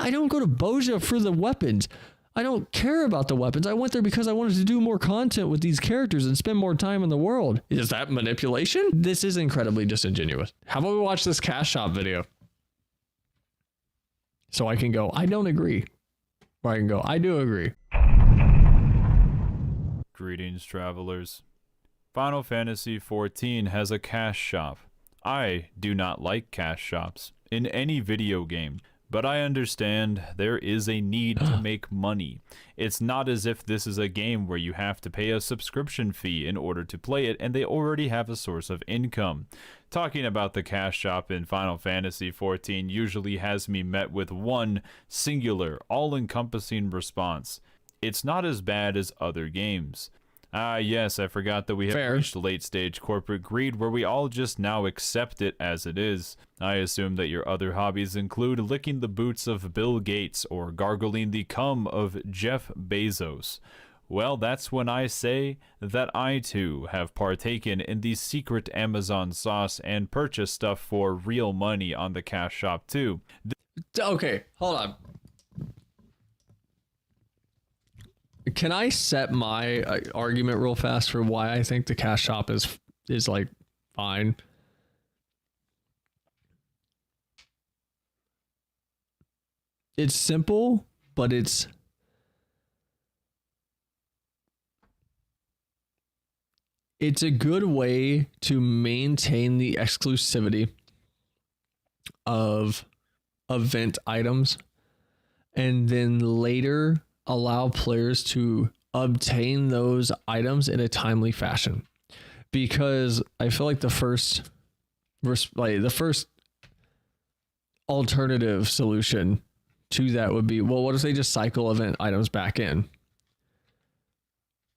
I don't go to Boja for the weapons. I don't care about the weapons. I went there because I wanted to do more content with these characters and spend more time in the world. Is that manipulation? This is incredibly disingenuous. How about we watch this Cash Shop video? So I can go, I don't agree. Or I can go, I do agree. Greetings, travelers. Final Fantasy XIV has a cash shop. I do not like cash shops in any video game, but I understand there is a need to make money. It's not as if this is a game where you have to pay a subscription fee in order to play it, and they already have a source of income. Talking about the cash shop in Final Fantasy XIV usually has me met with one singular, all-encompassing response. It's not as bad as other games. Yes, I forgot that we have reached late-stage corporate greed where we all just now accept it as it is. I assume that your other hobbies include licking the boots of Bill Gates or gargling the cum of Jeff Bezos. Well, that's when I say that I too have partaken in the secret Amazon sauce and purchased stuff for real money on the cash shop too. Okay, hold on. Can I set my argument real fast for why I think the cash shop is like fine? It's simple, but it's a good way to maintain the exclusivity of event items and then later allow players to obtain those items in a timely fashion. Because I feel like the first alternative solution to that would be, well, what if they just cycle event items back in?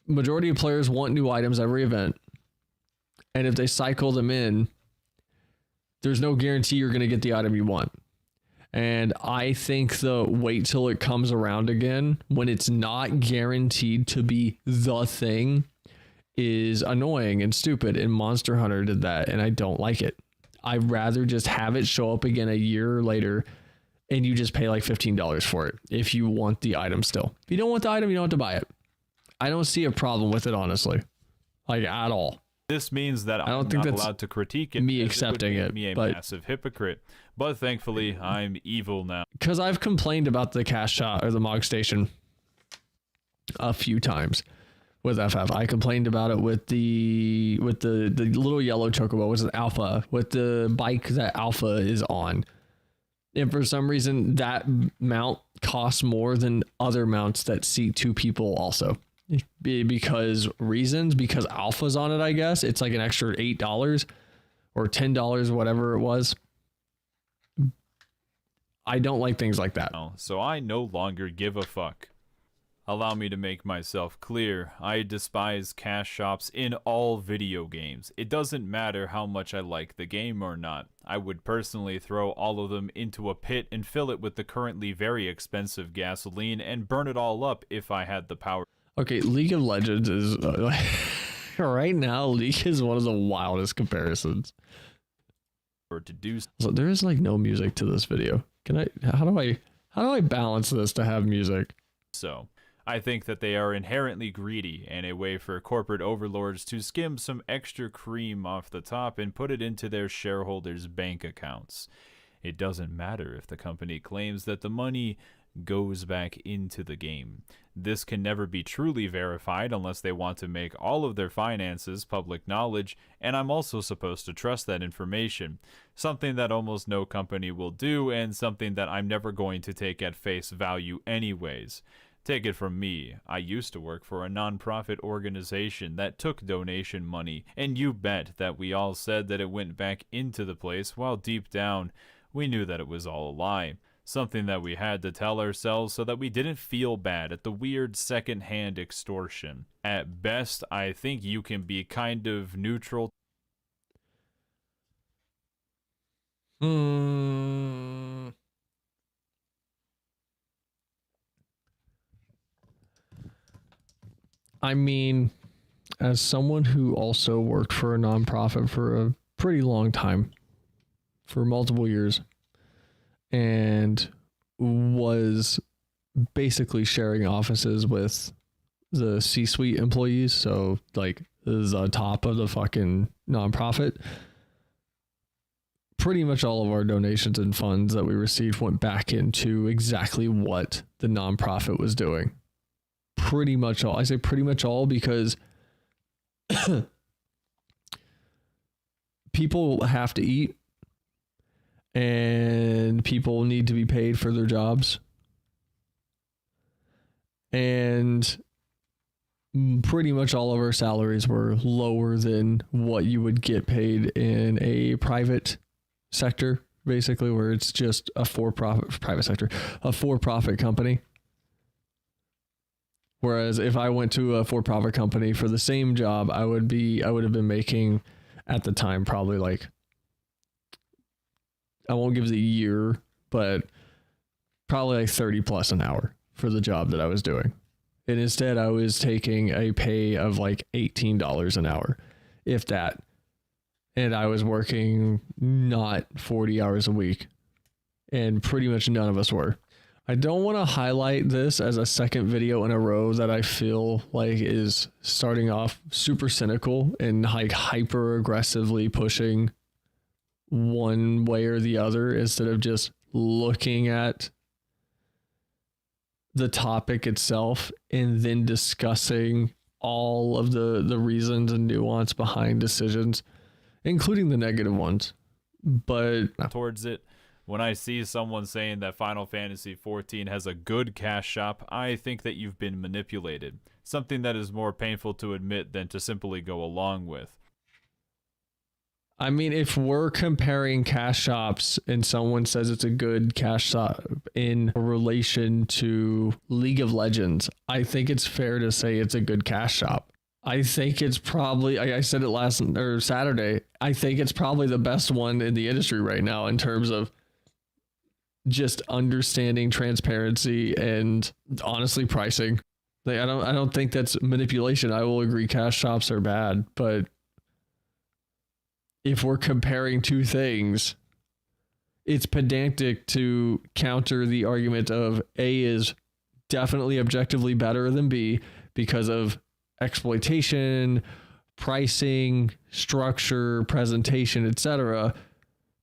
Majority of players want new items every event, and if they cycle them in, there's no guarantee you're going to get the item you want. And I think the wait till it comes around again when it's not guaranteed to be the thing is annoying and stupid, and Monster Hunter did that, and I don't like it. I'd rather just have it show up again a year later and you just pay like $15 for it if you want the item still. If you don't want the item, you don't have to buy it. I don't see a problem with it, honestly, like at all. This means that I'm not allowed to critique it. Me accepting it, me a massive hypocrite. But thankfully, I'm evil now. Because I've complained about the cash shop or the Mogstation a few times with FF. I complained about it with the little yellow chocobo, which is Alpha, with the bike that Alpha is on. And for some reason, that mount costs more than other mounts that seat two people also. Because Alpha's on it, I guess. It's like an extra $8 or $10, whatever it was. I don't like things like that. So I no longer give a fuck. Allow me to make myself clear. I despise cash shops in all video games. It doesn't matter how much I like the game or not. I would personally throw all of them into a pit and fill it with the currently very expensive gasoline and burn it all up if I had the power. Okay, League of Legends is right now. League is one of the wildest comparisons. To do so, there is like no music to this video. How do I balance this to have music? So, I think that they are inherently greedy and a way for corporate overlords to skim some extra cream off the top and put it into their shareholders' bank accounts. It doesn't matter if the company claims that the money goes back into the game. This can never be truly verified unless they want to make all of their finances public knowledge, and I'm also supposed to trust that information. Something that almost no company will do, and something that I'm never going to take at face value anyways. Take it from me, I used to work for a non-profit organization that took donation money, and you bet that we all said that it went back into the place while deep down, we knew that it was all a lie. Something that we had to tell ourselves so that we didn't feel bad at the weird second-hand extortion. At best, I think you can be kind of neutral. I mean, as someone who also worked for a nonprofit for a pretty long time, for multiple years, and was basically sharing offices with the C-suite employees. So like the top of the fucking nonprofit. Pretty much all of our donations and funds that we received went back into exactly what the nonprofit was doing. Pretty much all. I say pretty much all because people have to eat and people need to be paid for their jobs. And pretty much all of our salaries were lower than what you would get paid in a private sector, basically, where it's just a for-profit company. Whereas if I went to a for-profit company for the same job, I would have been making at the time probably like, I won't give the year, but probably like 30 plus an hour for the job that I was doing. And instead I was taking a pay of like $18 an hour, if that. And I was working not 40 hours a week. And pretty much none of us were. I don't want to highlight this as a second video in a row that I feel like is starting off super cynical and like hyper aggressively pushing one way or the other instead of just looking at the topic itself and then discussing all of the reasons and nuance behind decisions, including the negative ones. But towards it, when I see someone saying that Final Fantasy XIV has a good cash shop, I think that you've been manipulated. Something that is more painful to admit than to simply go along with. I mean, if we're comparing cash shops and someone says it's a good cash shop in relation to League of Legends, I think it's fair to say it's a good cash shop. I think it's probably, I said it Saturday, I think it's probably the best one in the industry right now in terms of just understanding transparency and honestly pricing. Like, I don't think that's manipulation. I will agree cash shops are bad, but if we're comparing two things, it's pedantic to counter the argument of A is definitely objectively better than B because of exploitation, pricing, structure, presentation, etc.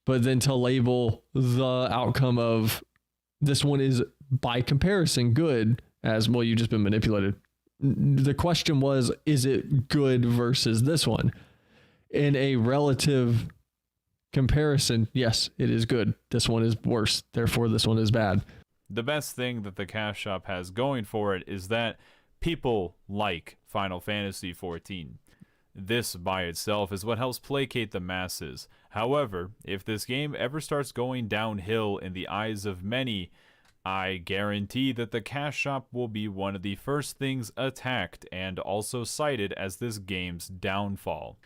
But then to label the outcome of this one is by comparison good as, well, you've just been manipulated. The question was, is it good versus this one? In a relative comparison, yes, it is good. This one is worse. Therefore, this one is bad. The best thing that the cash shop has going for it is that people like Final Fantasy XIV. This by itself is what helps placate the masses. However, if this game ever starts going downhill in the eyes of many, I guarantee that the cash shop will be one of the first things attacked and also cited as this game's downfall.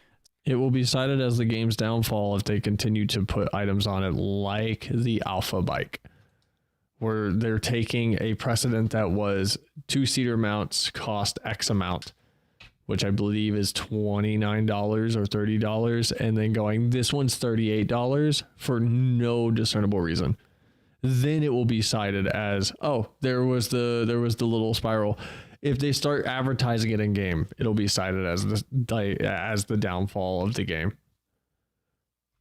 It will be cited as the game's downfall if they continue to put items on it like the Alpha bike, where they're taking a precedent that was two-seater mounts cost X amount, which I believe is $29 or $30, and then going, this one's $38 for no discernible reason. Then it will be cited as, oh, there was the little spiral. If they start advertising it in game, it'll be cited as the downfall of the game.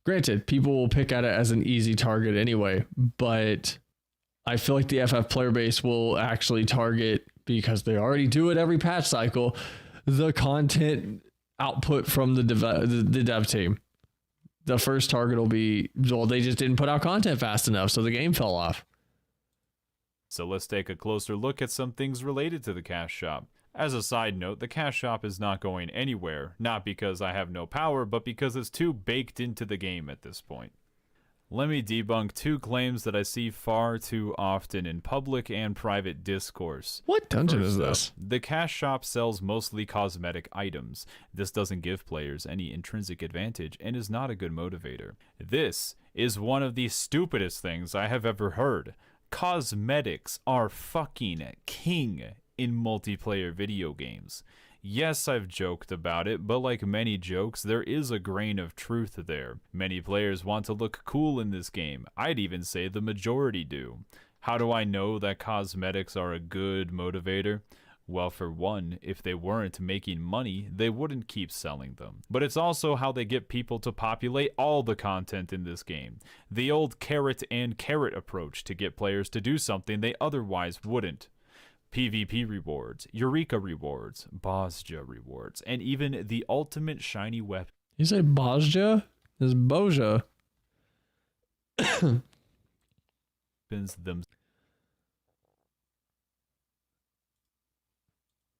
Granted, people will pick at it as an easy target anyway, but I feel like the FF player base will actually target, because they already do it every patch cycle, the content output from the dev team. The first target will be, well, they just didn't put out content fast enough, so the game fell off. So let's take a closer look at some things related to the cash shop. As a side note, the cash shop is not going anywhere, not because I have no power, but because it's too baked into the game at this point. Let me debunk two claims that I see far too often in public and private discourse. What dungeon is this? The cash shop sells mostly cosmetic items. This doesn't give players any intrinsic advantage and is not a good motivator. This is one of the stupidest things I have ever heard. Cosmetics are fucking king in multiplayer video games. Yes, I've joked about it, but like many jokes, there is a grain of truth there. Many players want to look cool in this game. I'd even say the majority do. How do I know that cosmetics are a good motivator? Well, for one, if they weren't making money, they wouldn't keep selling them. But it's also how they get people to populate all the content in this game. The old carrot and carrot approach to get players to do something they otherwise wouldn't. PvP rewards, Eureka rewards, Bozja rewards, and even the ultimate shiny weapon. You say Bozja? It's Boja. Them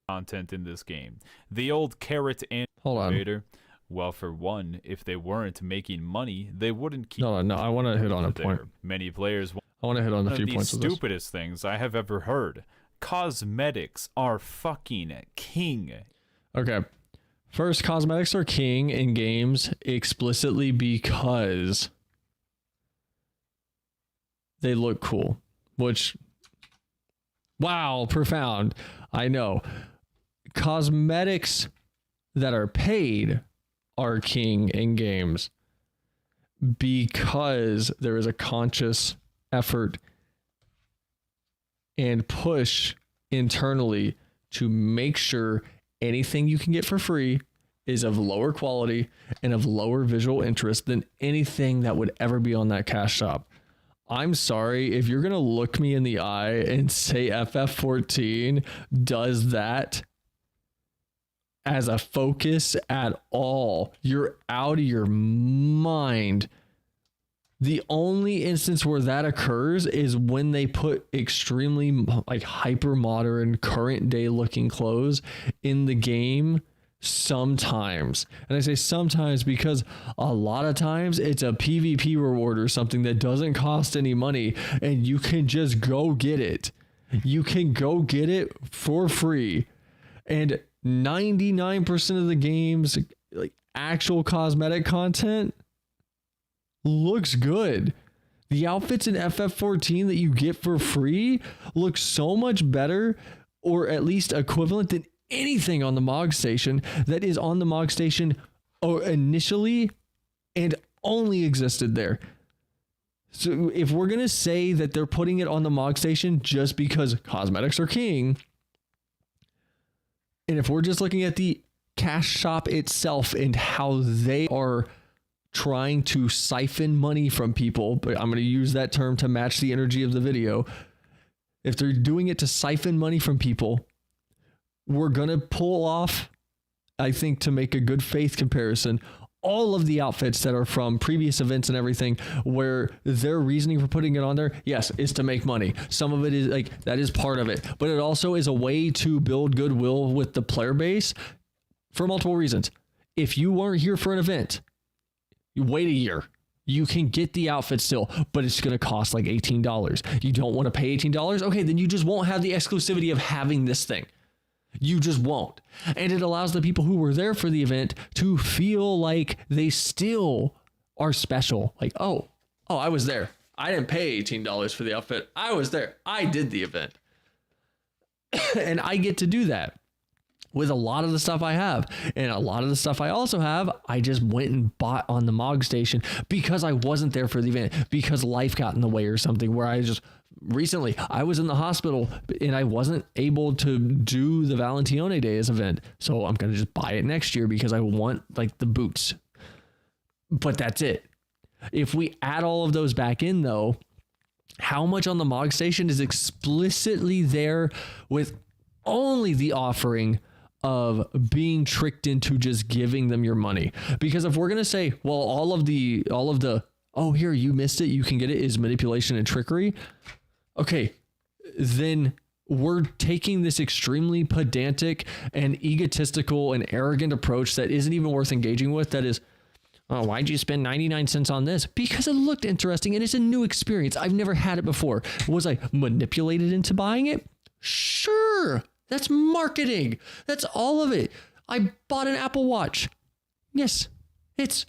content in this game. The old carrot and motivator. Well, for one, if they weren't making money, they wouldn't keep. No, I want to hit on a point. Many players. I want to hit on a few points of this. Stupidest things I have ever heard. Cosmetics are fucking king. Okay. First, cosmetics are king in games explicitly because they look cool, which, wow, profound. I know. Cosmetics that are paid are king in games because there is a conscious effort and push internally to make sure anything you can get for free is of lower quality and of lower visual interest than anything that would ever be on that cash shop. I'm sorry, if you're going to look me in the eye and say FF14 does that as a focus at all, you're out of your mind. The only instance where that occurs is when they put extremely like hyper modern current day looking clothes in the game sometimes. And I say sometimes because a lot of times it's a PvP reward or something that doesn't cost any money and you can just go get it. You can go get it for free. And 99% of the game's like actual cosmetic content looks good. The outfits in FF14 that you get for free look so much better or at least equivalent than anything on the Mogstation that is on the Mogstation or initially and only existed there. So if we're going to say that they're putting it on the Mogstation just because cosmetics are king, and if we're just looking at the cash shop itself and how they are trying to siphon money from people, but I'm going to use that term to match the energy of the video. If they're doing it to siphon money from people, we're going to pull off, I think, to make a good faith comparison, all of the outfits that are from previous events and everything where their reasoning for putting it on there, yes, is to make money. Some of it is like, that is part of it, but it also is a way to build goodwill with the player base for multiple reasons. If you weren't here for an event, you wait a year. You can get the outfit still, but it's going to cost like $18. You don't want to pay $18? Okay, then you just won't have the exclusivity of having this thing. You just won't. And it allows the people who were there for the event to feel like they still are special. Like, oh, I was there. I didn't pay $18 for the outfit. I was there. I did the event. And I get to do that with a lot of the stuff I have. And a lot of the stuff I also have, I just went and bought on the Mogstation because I wasn't there for the event, because life got in the way or something, where I just recently I was in the hospital and I wasn't able to do the Valentione Days event. So I'm going to just buy it next year because I want like the boots. But that's it. If we add all of those back in though, how much on the Mogstation is explicitly there with only the offering of being tricked into just giving them your money? Because if we're going to say, well, all of the, oh, here, you missed it, you can get it, is manipulation and trickery. Okay, then we're taking this extremely pedantic and egotistical and arrogant approach that isn't even worth engaging with. That is, oh, why'd you spend 99 cents on this? Because it looked interesting and it's a new experience. I've never had it before. Was I manipulated into buying it? Sure. That's marketing. That's all of it. I bought an Apple Watch. Yes, it's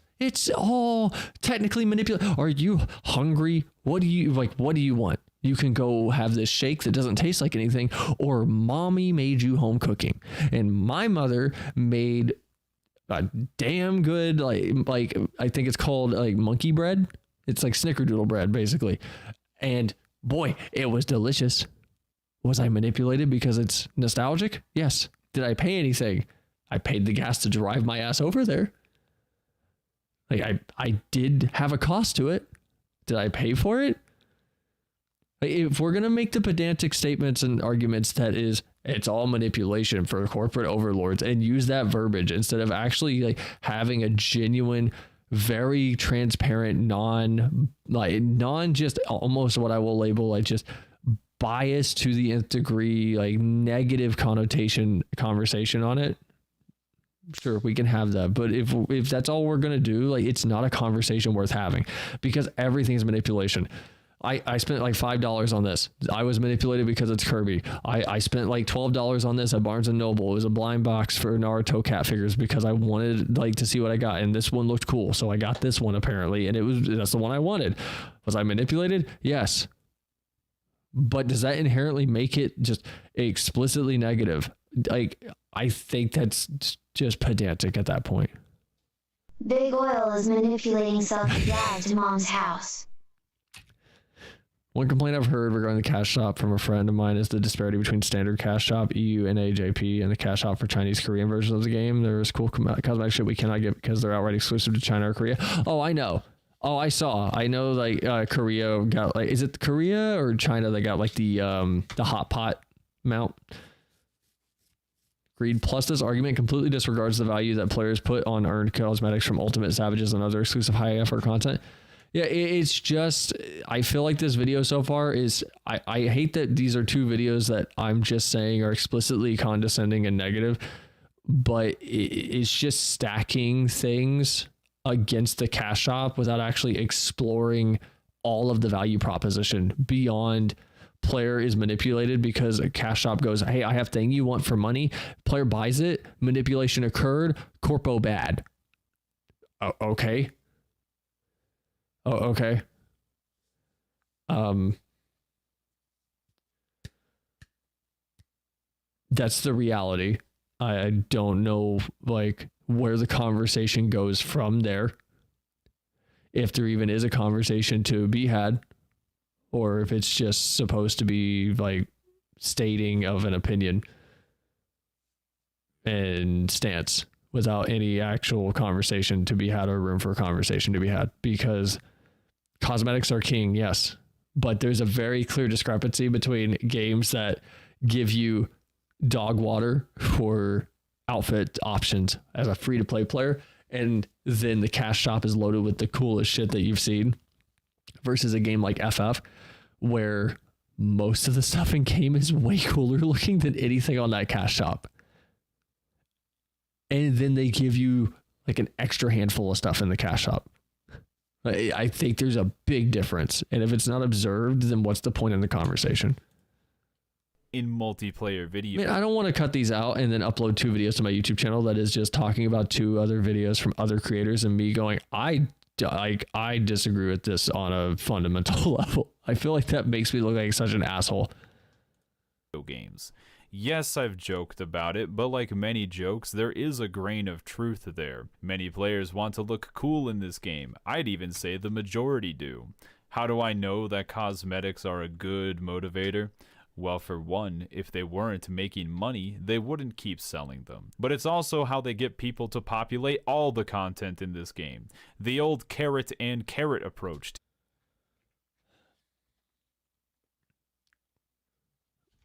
all technically manipulated. Are you hungry? What do you like? What do you want? You can go have this shake that doesn't taste like anything, or mommy made you home cooking. And my mother made a damn good, like I think it's called like monkey bread. It's like snickerdoodle bread, basically. And Boy, it was delicious. Was I manipulated because it's nostalgic? Yes. Did I pay anything? I paid the gas to drive my ass over there. Like I did have a cost to it. Did I pay for it? Like, if we're going to make the pedantic statements and arguments that it's all manipulation for corporate overlords and use that verbiage instead of actually like having a genuine, very transparent, non just almost what I will label like just bias to the nth degree, like negative connotation conversation on it. Sure, we can have that, but if that's all we're gonna do, like it's not a conversation worth having because everything's manipulation. I spent like $5 on this. I was manipulated because it's Kirby. I spent like $12 on this at Barnes and Noble. It was a blind box for Naruto cat figures because I wanted like to see what I got, and this one looked cool, so I got this one apparently, and that's the one I wanted. Was I manipulated? Yes. But does that inherently make it just explicitly negative? Like, I think that's just pedantic at that point. Big Oil is manipulating self-dad to mom's house. One complaint I've heard regarding the cash shop from a friend of mine is the disparity between standard cash shop, EU, NAJP, and the cash shop for Chinese Korean versions of the game. There's cool cosmetic shit we cannot get because they're outright exclusive to China or Korea. Oh, I know. Oh, I know like Korea got like, is it Korea or China that got like the hot pot mount? Greed. Plus, this argument completely disregards the value that players put on earned cosmetics from Ultimate Savages and other exclusive high effort content. Yeah, it's just, I feel like this video so far is, I hate that these are two videos that I'm just saying are explicitly condescending and negative, but it's just stacking things against the cash shop without actually exploring all of the value proposition beyond player is manipulated because a cash shop goes, hey, I have thing you want for money. Player buys it. Manipulation occurred. Corpo bad. Oh, okay. Oh, okay. That's the reality. I don't know like where the conversation goes from there. If there even is a conversation to be had, or if it's just supposed to be like stating of an opinion and stance without any actual conversation to be had or room for conversation to be had, because cosmetics are king, yes, but there's a very clear discrepancy between games that give you dog water for outfit options as a free-to-play player, and then the cash shop is loaded with the coolest shit that you've seen, versus a game like FF, where most of the stuff in game is way cooler looking than anything on that cash shop. And then they give you like an extra handful of stuff in the cash shop. I think there's a big difference. And if it's not observed, then what's the point in the conversation? In multiplayer video. I mean, I don't want to cut these out and then upload 2 videos to my YouTube channel that is just talking about 2 other videos from other creators and me going, I disagree with this on a fundamental level. I feel like that makes me look like such an asshole. Games. Yes, I've joked about it, but like many jokes, there is a grain of truth there. Many players want to look cool in this game. I'd even say the majority do. How do I know that cosmetics are a good motivator? Well, for one, if they weren't making money, they wouldn't keep selling them. But it's also how they get people to populate all the content in this game. The old carrot and carrot approach.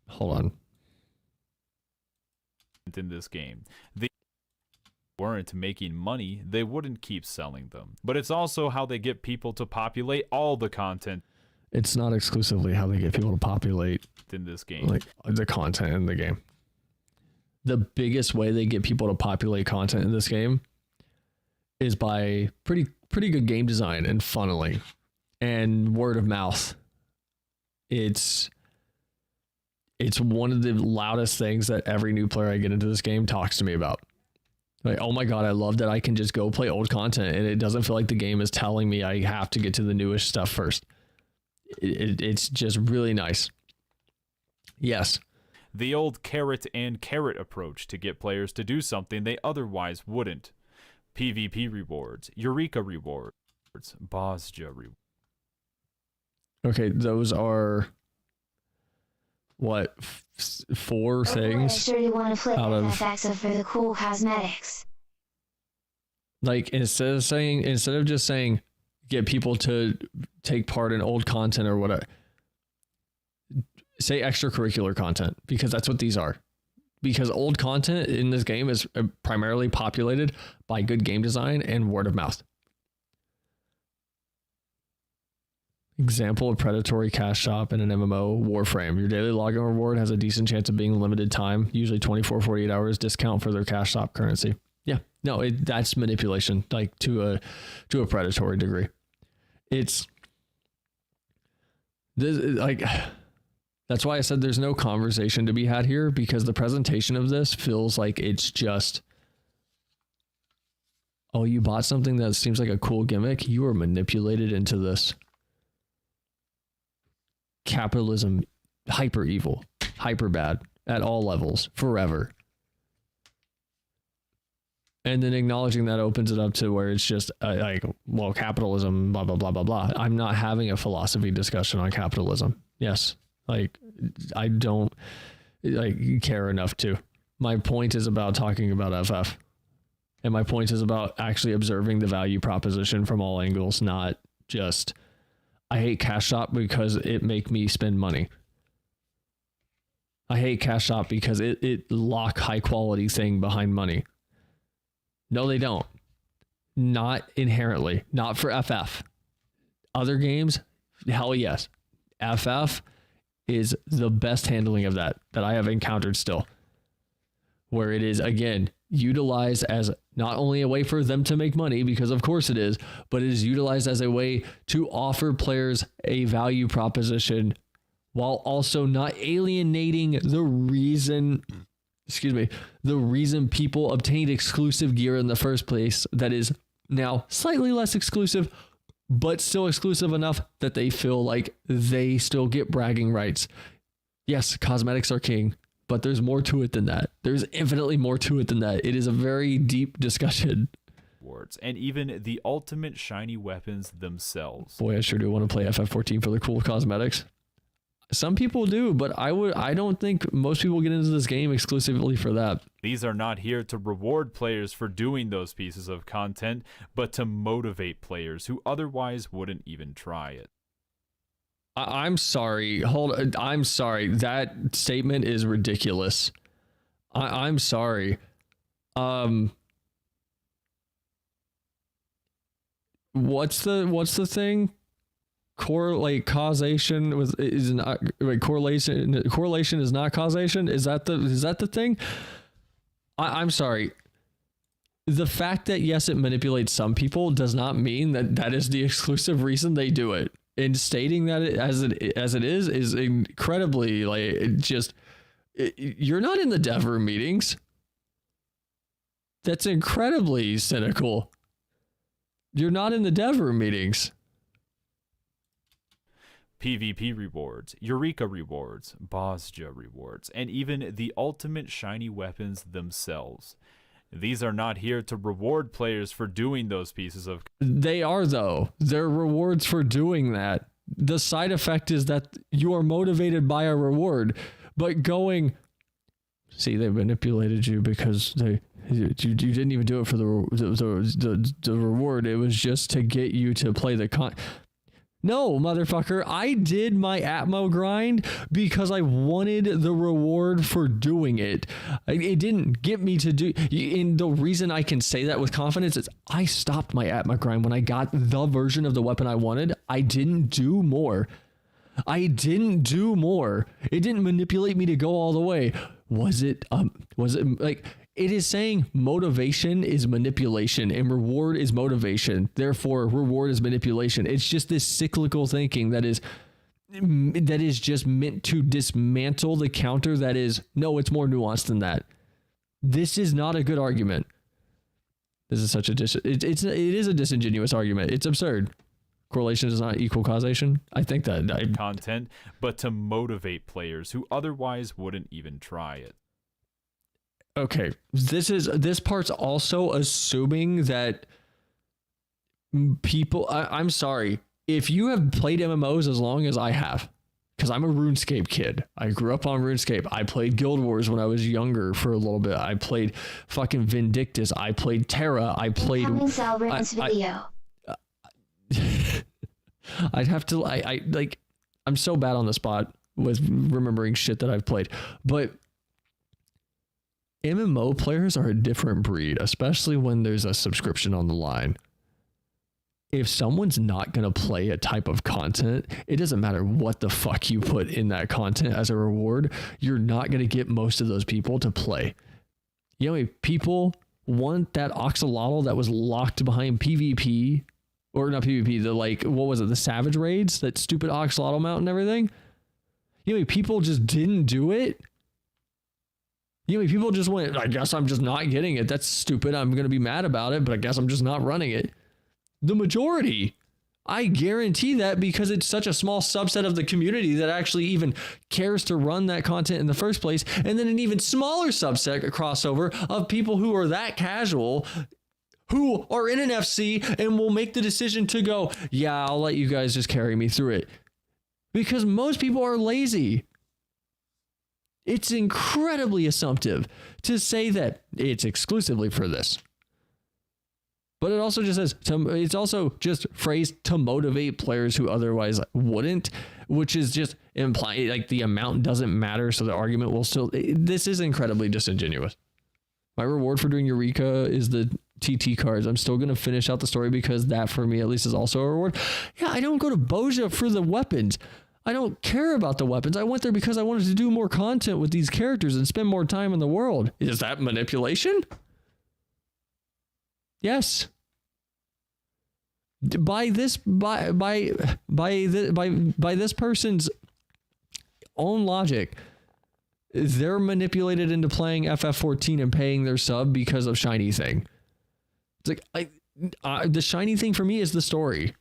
Hold on. In this game. They weren't making money, they wouldn't keep selling them. But it's also how they get people to populate all the content. It's not exclusively how they get people to populate in this game, like the content in the game. The biggest way they get people to populate content in this game is by pretty good game design and funneling and word of mouth. It's one of the loudest things that every new player I get into this game talks to me about. Like, oh my God, I love that I can just go play old content and it doesn't feel like the game is telling me I have to get to the newest stuff first. It's just really nice. Yes. The old carrot and carrot approach to get players to do something they otherwise wouldn't. PvP rewards, Eureka rewards, Bosja rewards. Okay, those are what, four things I sure do want to play out of FFXIV for the cool cosmetics. like instead of just saying get people to take part in old content or whatever, say extracurricular content, because that's what these are. Because old content in this game is primarily populated by good game design and word of mouth. Example of Predatory Cash Shop in an MMO Warframe. Your daily login reward has a decent chance of being limited time, usually 24, 48 hours discount for their cash shop currency. Yeah, no, that's manipulation, like to a predatory degree. It's this, like, that's why I said there's no conversation to be had here, because the presentation of this feels like it's just, oh, you bought something that seems like a cool gimmick. You were manipulated into this. Capitalism, hyper evil, hyper bad at all levels, forever. And then acknowledging that opens it up to where it's just like, well, capitalism, blah, blah, blah, blah, blah. I'm not having a philosophy discussion on capitalism. Yes. Like, I don't like care enough to. My point is about talking about FF. And my point is about actually observing the value proposition from all angles, not just, I hate Cash Shop because it make me spend money. I hate Cash Shop because it lock high quality thing behind money. No, they don't. Not inherently. Not for FF. Other games, hell yes. FF is the best handling of that I have encountered still. Where it is, again, utilized as not only a way for them to make money, because of course it is, but it is utilized as a way to offer players a value proposition while also not alienating the reason people obtained exclusive gear in the first place that is now slightly less exclusive, but still exclusive enough that they feel like they still get bragging rights. Yes, cosmetics are king, but there's more to it than that. There's infinitely more to it than that. It is a very deep discussion. And even the ultimate shiny weapons themselves. Boy, I sure do want to play FF14 for the cool cosmetics. Some people do, but I don't think most people get into this game exclusively for that. These are not here to reward players for doing those pieces of content, but to motivate players who otherwise wouldn't even try it. I'm sorry. I'm sorry. That statement is ridiculous. I'm sorry. What's the thing? Causation is not correlation. Correlation is not causation. Is that the thing? I'm sorry. The fact that yes, it manipulates some people does not mean that is the exclusive reason they do it. And stating that as it is incredibly you're not in the dev room meetings. That's incredibly cynical. You're not in the dev room meetings. PvP rewards, Eureka rewards, Bosja rewards, and even the ultimate shiny weapons themselves. These are not here to reward players for doing those pieces of... They are, though. They're rewards for doing that. The side effect is that you are motivated by a reward, but going... See, they manipulated you because you didn't even do it for the reward. It was just to get you to play the No, motherfucker, I did my Atmo grind because I wanted the reward for doing it. It didn't get me to do... And the reason I can say that with confidence is I stopped my Atmo grind when I got the version of the weapon I wanted. I didn't do more. It didn't manipulate me to go all the way. Was it like... It is saying motivation is manipulation and reward is motivation. Therefore, reward is manipulation. It's just this cyclical thinking that is just meant to dismantle the counter that is, no, it's more nuanced than that. This is not a good argument. This is such a it is a disingenuous argument. It's absurd. Correlation does not equal causation. I think that content, but to motivate players who otherwise wouldn't even try it. Okay, this part's also assuming that people... I'm sorry. If you have played MMOs as long as I have, because I'm a RuneScape kid. I grew up on RuneScape. I played Guild Wars when I was younger for a little bit. I played fucking Vindictus. I played Terra. I played... Incoming Cell Rants video. I'd have to... I'm so bad on the spot with remembering shit that I've played. But MMO players are a different breed, especially when there's a subscription on the line. If someone's not going to play a type of content, it doesn't matter what the fuck you put in that content as a reward, you're not going to get most of those people to play. You know, if people want that axolotl that was locked behind PvP, or not PvP, the Savage Raids, that stupid axolotl mount and everything. You know, people just didn't do it. You know, people just went, I guess I'm just not getting it. That's stupid. I'm going to be mad about it, but I guess I'm just not running it. The majority, I guarantee that, because it's such a small subset of the community that actually even cares to run that content in the first place. And then an even smaller subset, a crossover of people who are that casual, who are in an FC and will make the decision to go, yeah, I'll let you guys just carry me through it. Because most people are lazy. It's incredibly assumptive to say that it's exclusively for this. But it also just says, it's also just phrased to motivate players who otherwise wouldn't, which is just implying like the amount doesn't matter. So the argument will still, this is incredibly disingenuous. My reward for doing Eureka is the TT cards. I'm still going to finish out the story because that for me at least is also a reward. Yeah, I don't go to Boja for the weapons. I don't care about the weapons. I went there because I wanted to do more content with these characters and spend more time in the world. Is that manipulation? Yes. By this person's own logic, they're manipulated into playing FF14 and paying their sub because of shiny thing. It's like the shiny thing for me is the story.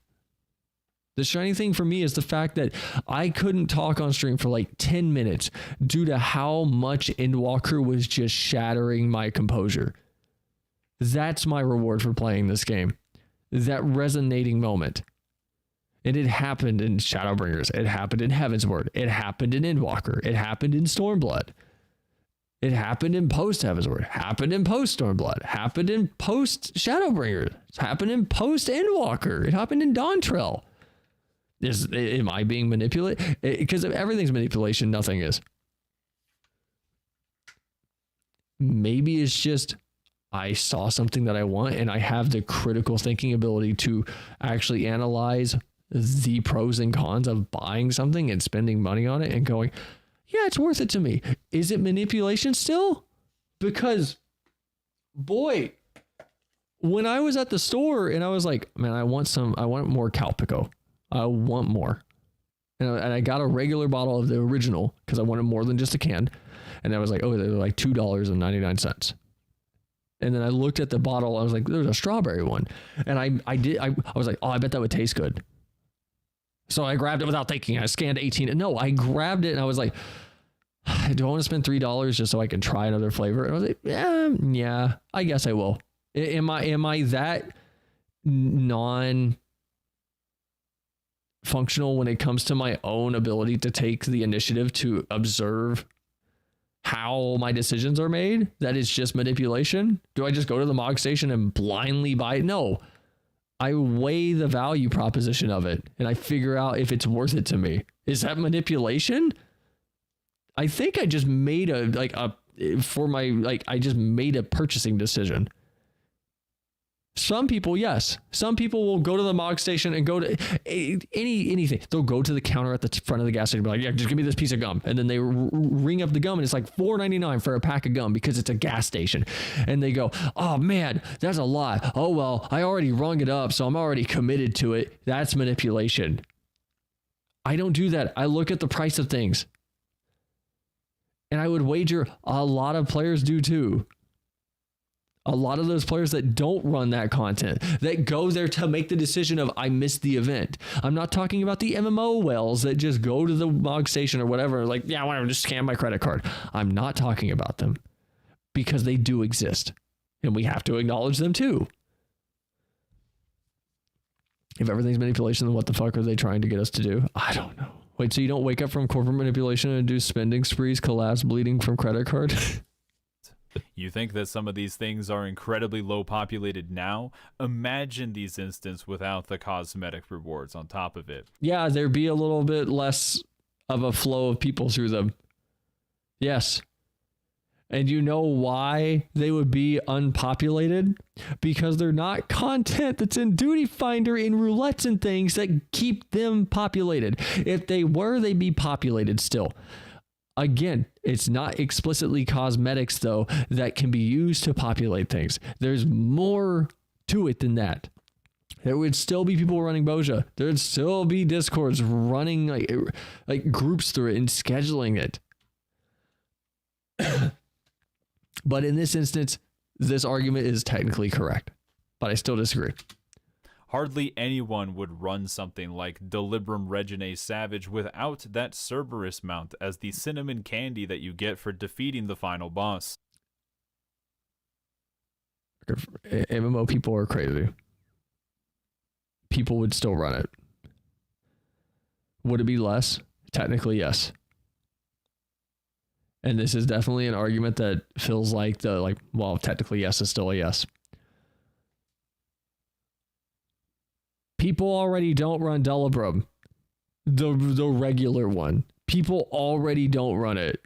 The shiny thing for me is the fact that I couldn't talk on stream for like 10 minutes due to how much Endwalker was just shattering my composure. That's my reward for playing this game. That resonating moment. And it happened in Shadowbringers. It happened in Heavensward. It happened in Endwalker. It happened in Stormblood. It happened in post Heavensward. Happened in post Stormblood. Happened in post Shadowbringers. It happened in post Endwalker. It happened in Dawntrail. Am I being manipulated? Because if everything's manipulation, nothing is. Maybe it's just I saw something that I want and I have the critical thinking ability to actually analyze the pros and cons of buying something and spending money on it and going, yeah, it's worth it to me. Is it manipulation still? Because, boy, when I was at the store and I was like, man, I want more Calpico. I want more. And I got a regular bottle of the original because I wanted more than just a can. And I was like, oh, they're like $2.99. And then I looked at the bottle. I was like, there's a strawberry one. And I was like, oh, I bet that would taste good. So I grabbed it without thinking. I scanned 18. No, I grabbed it and I was like, do I want to spend $3 just so I can try another flavor? And I was like, yeah, I guess I will. Am I that non-functional when it comes to my own ability to take the initiative to observe how my decisions are made? That is just manipulation? Do I just go to the Mogstation and blindly buy it? No. I weigh the value proposition of it and I figure out if it's worth it to me. Is that manipulation? I think I just made I just made a purchasing decision. Some people, yes. Some people will go to the Mogstation and go to anything. They'll go to the counter at the front of the gas station and be like, yeah, just give me this piece of gum. And then they ring up the gum and it's like $4.99 for a pack of gum because it's a gas station. And they go, oh man, that's a lot. Oh, well, I already rung it up, so I'm already committed to it. That's manipulation. I don't do that. I look at the price of things. And I would wager a lot of players do too. A lot of those players that don't run that content, that go there to make the decision of, I missed the event. I'm not talking about the MMO whales that just go to the Mogstation or whatever, like, yeah, I want to just scan my credit card. I'm not talking about them because they do exist and we have to acknowledge them too. If everything's manipulation, then what the fuck are they trying to get us to do? I don't know. Wait, so you don't wake up from corporate manipulation and do spending sprees, collapse, bleeding from credit card? You think that some of these things are incredibly low populated now? Imagine these instances without the cosmetic rewards on top of it. Yeah, there'd be a little bit less of a flow of people through them. Yes. And you know why they would be unpopulated? Because they're not content that's in Duty Finder, in roulettes and things that keep them populated. If they were, they'd be populated still. Again, it's not explicitly cosmetics, though, that can be used to populate things. There's more to it than that. There would still be people running Boja. There'd still be Discords running like groups through it and scheduling it. But in this instance, this argument is technically correct, but I still disagree. Hardly anyone would run something like Delibrum Regine Savage without that Cerberus mount as the cinnamon candy that you get for defeating the final boss. MMO people are crazy. People would still run it. Would it be less? Technically, yes. And this is definitely an argument that feels like well, technically yes is still a yes. People already don't run Delibrum, the regular one. People already don't run it.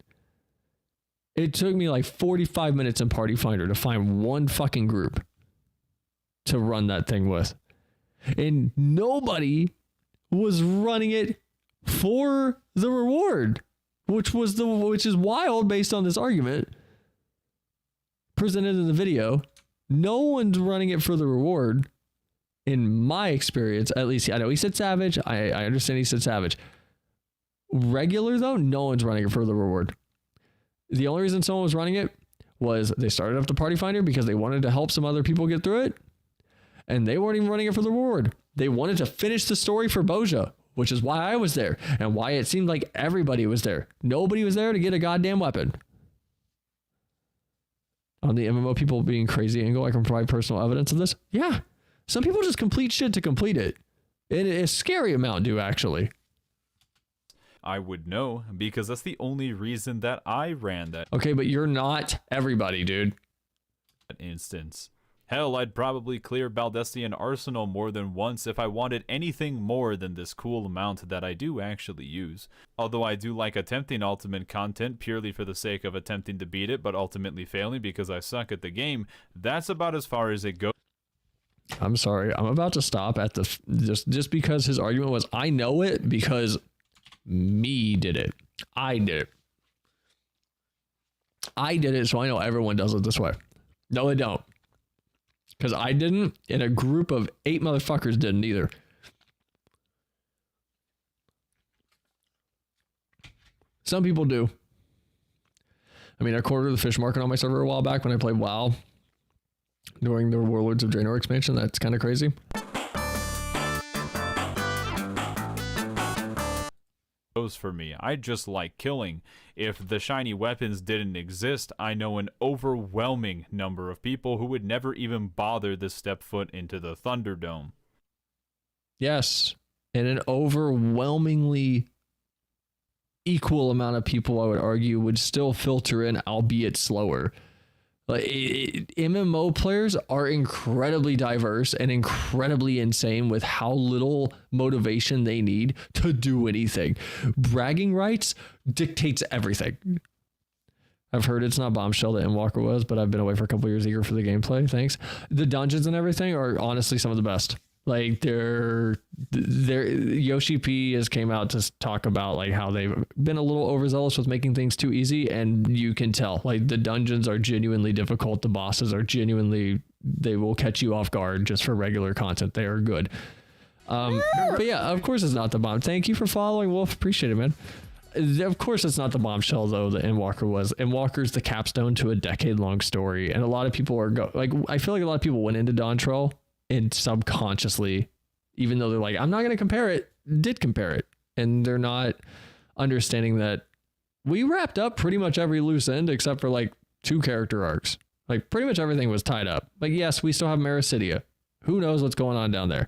It took me like 45 minutes in Party Finder to find one fucking group to run that thing with. And nobody was running it for the reward, which is wild based on this argument presented in the video. No one's running it for the reward. In my experience, at least, I know he said Savage. I understand he said Savage. Regular, though, no one's running it for the reward. The only reason someone was running it was they started up the Party Finder because they wanted to help some other people get through it. And they weren't even running it for the reward. They wanted to finish the story for Boja, which is why I was there and why it seemed like everybody was there. Nobody was there to get a goddamn weapon. On the MMO people being crazy angle, I can provide personal evidence of this. Yeah. Some people just complete shit to complete it. And a scary amount do, actually. I would know, because that's the only reason that I ran that. Okay, but you're not everybody, dude. Instance. Hell, I'd probably clear Baldestian Arsenal more than once if I wanted anything more than this cool amount that I do actually use. Although I do like attempting ultimate content purely for the sake of attempting to beat it, but ultimately failing because I suck at the game, that's about as far as it goes. I'm sorry. I'm about to stop at the just because his argument was I know it because me did it. I did it, so I know everyone does it this way. No, they don't. Because I didn't, and a group of 8 motherfuckers didn't either. Some people do. I mean, I cornered the fish market on my server a while back when I played WoW during the Warlords of Draenor expansion. That's kind of crazy. For me, I just like killing. If the shiny weapons didn't exist, I know an overwhelming number of people who would never even bother to step foot into the Thunderdome. Yes, and an overwhelmingly equal amount of people, I would argue, would still filter in, albeit slower. Like MMO players are incredibly diverse and incredibly insane with how little motivation they need to do anything. Bragging rights dictates everything. I've heard it's not Bombshell that Endwalker was, but I've been away for a couple years eager for the gameplay. Thanks. The dungeons and everything are honestly some of the best. Like they're Yoshi P has came out to talk about like how they've been a little overzealous with making things too easy, and you can tell like the dungeons are genuinely difficult. The bosses are genuinely, they will catch you off guard just for regular content. They are good. But yeah, of course it's not the bomb. Thank you for following, Wolf. Appreciate it, man. Of course it's not the Bombshell though that Endwalker was. Endwalker's the capstone to a decade-long story, and a lot of people are I feel like a lot of people went into Dawntrail and subconsciously, even though they're like, I'm not going to compare it, did compare it. And they're not understanding that we wrapped up pretty much every loose end except for like 2 character arcs. Like pretty much everything was tied up. Like, yes, we still have Maricidia. Who knows what's going on down there?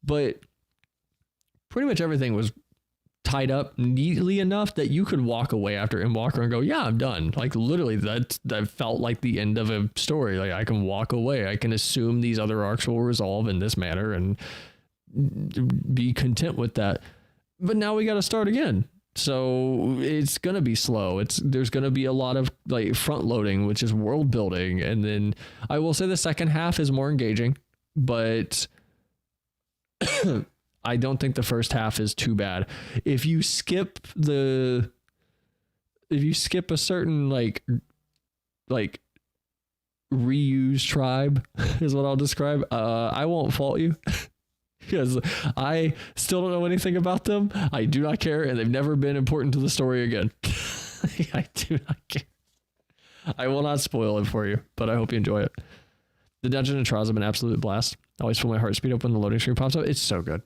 But pretty much everything was tied up neatly enough that you could walk away after Endwalker and go, yeah, I'm done. Like literally that felt like the end of a story. Like I can walk away. I can assume these other arcs will resolve in this manner and be content with that. But now we got to start again. So it's going to be slow. There's going to be a lot of like front loading, which is world building. And then I will say the second half is more engaging, but I don't think the first half is too bad. If you skip a certain like reuse tribe is what I'll describe, I won't fault you. Because I still don't know anything about them. I do not care, and they've never been important to the story again. I do not care. I will not spoil it for you, but I hope you enjoy it. The dungeon and trials have been an absolute blast. I always feel my heart speed up when the loading screen pops up. It's so good.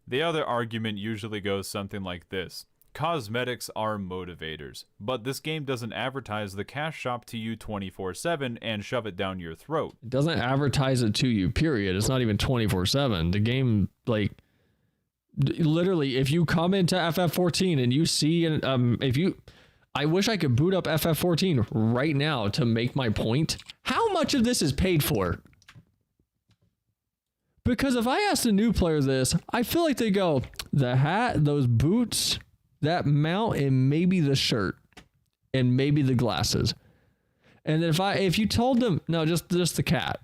The other argument usually goes something like this. Cosmetics are motivators, but this game doesn't advertise the cash shop to you 24/7 and shove it down your throat. It doesn't advertise it to you, period. It's not even 24/7. The game, like, literally, if you come into FF14 and you see, I wish I could boot up FF14 right now to make my point. How much of this is paid for? Because if I asked a new player this, I feel like they go, the hat, those boots, that mount, and maybe the shirt, and maybe the glasses. And then if you told them, no, just the cat,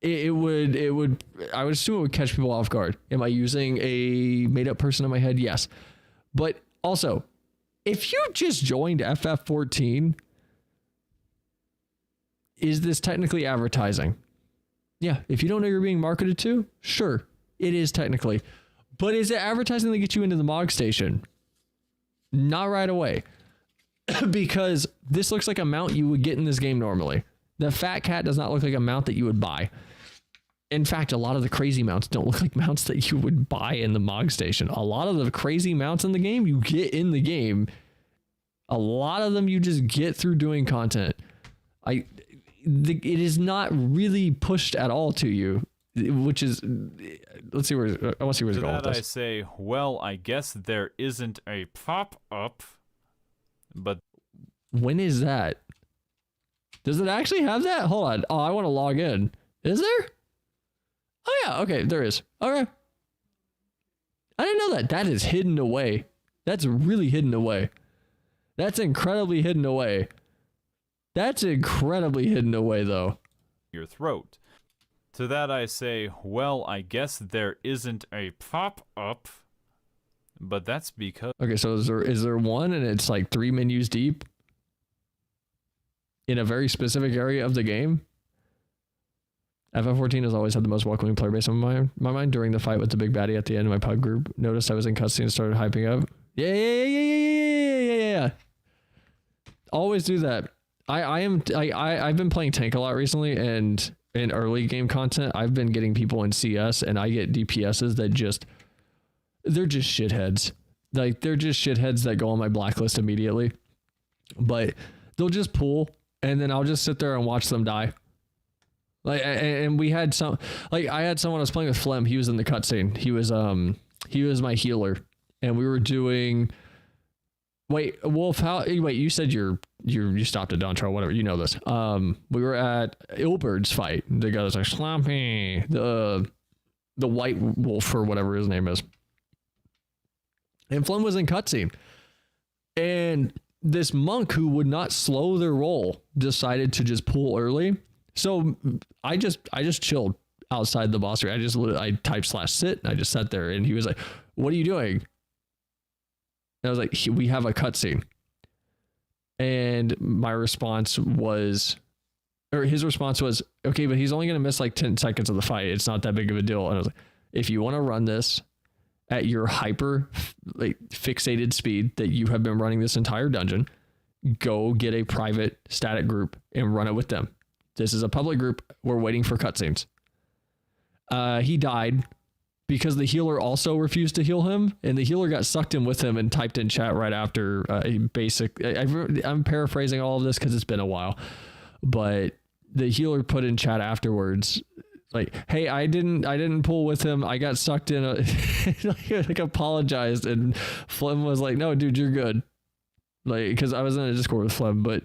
it would, I would assume it would catch people off guard. Am I using a made up person in my head? Yes. But also, if you just joined FF14, is this technically advertising? Yeah. If you don't know you're being marketed to, sure, it is technically. But is it advertising to get you into the Mogstation? Not right away. Because this looks like a mount you would get in this game normally. The fat cat does not look like a mount that you would buy. In fact, a lot of the crazy mounts don't look like mounts that you would buy in the Mogstation. A lot of the crazy mounts in the game you get in the game. A lot of them you just get through doing content. It is not really pushed at all to you, which is, let's see where I want to see where it's going with this. I say, well, I guess there isn't a pop-up, but when is that? Does it actually have that? Hold on. Oh, I want to log in. Is there? Oh yeah, okay, there is. Okay. I didn't know that. That is hidden away. That's really hidden away. That's incredibly hidden away. That's incredibly hidden away, though. Your throat. To that I say, well, I guess there isn't a pop-up, but that's because... Okay, so is there one and it's like 3 menus deep? In a very specific area of the game? FF14 has always had the most welcoming player base in my mind. During the fight with the big baddie at the end of my pub group, noticed I was in cutscene and started hyping up. Yeah. Always do that. I've been playing tank a lot recently, and in early game content, I've been getting people in CS, and I get DPSs that they're just shitheads. Like, they're just shitheads that go on my blacklist immediately. But they'll just pull, and then I'll just sit there and watch them die. Like, and we had I had someone I was playing with Flem. He was in the cutscene. He was my healer, and we were doing. Wait, Wolf, you said you stopped at Dontra, whatever, you know this. We were at Ilbird's fight. The guy was like, Slampy, the white wolf or whatever his name is. And Flem was in cutscene. And this monk who would not slow their roll decided to just pull early. So I just chilled outside the boss area. I typed /sit and I just sat there, and he was like, what are you doing? And I was like, we have a cutscene. And my response was, or his response was, okay, but he's only going to miss like 10 seconds of the fight. It's not that big of a deal. And I was like, if you want to run this at your hyper fixated speed that you have been running this entire dungeon, go get a private static group and run it with them. This is a public group. We're waiting for cutscenes. He died because the healer also refused to heal him, and the healer got sucked in with him and typed in chat right after I'm paraphrasing all of this because it's been a while, but the healer put in chat afterwards Like, hey, I didn't pull with him. I got sucked in. Like apologized, and Flem was like, no, dude, you're good. Like, because I was in a Discord with Flem, but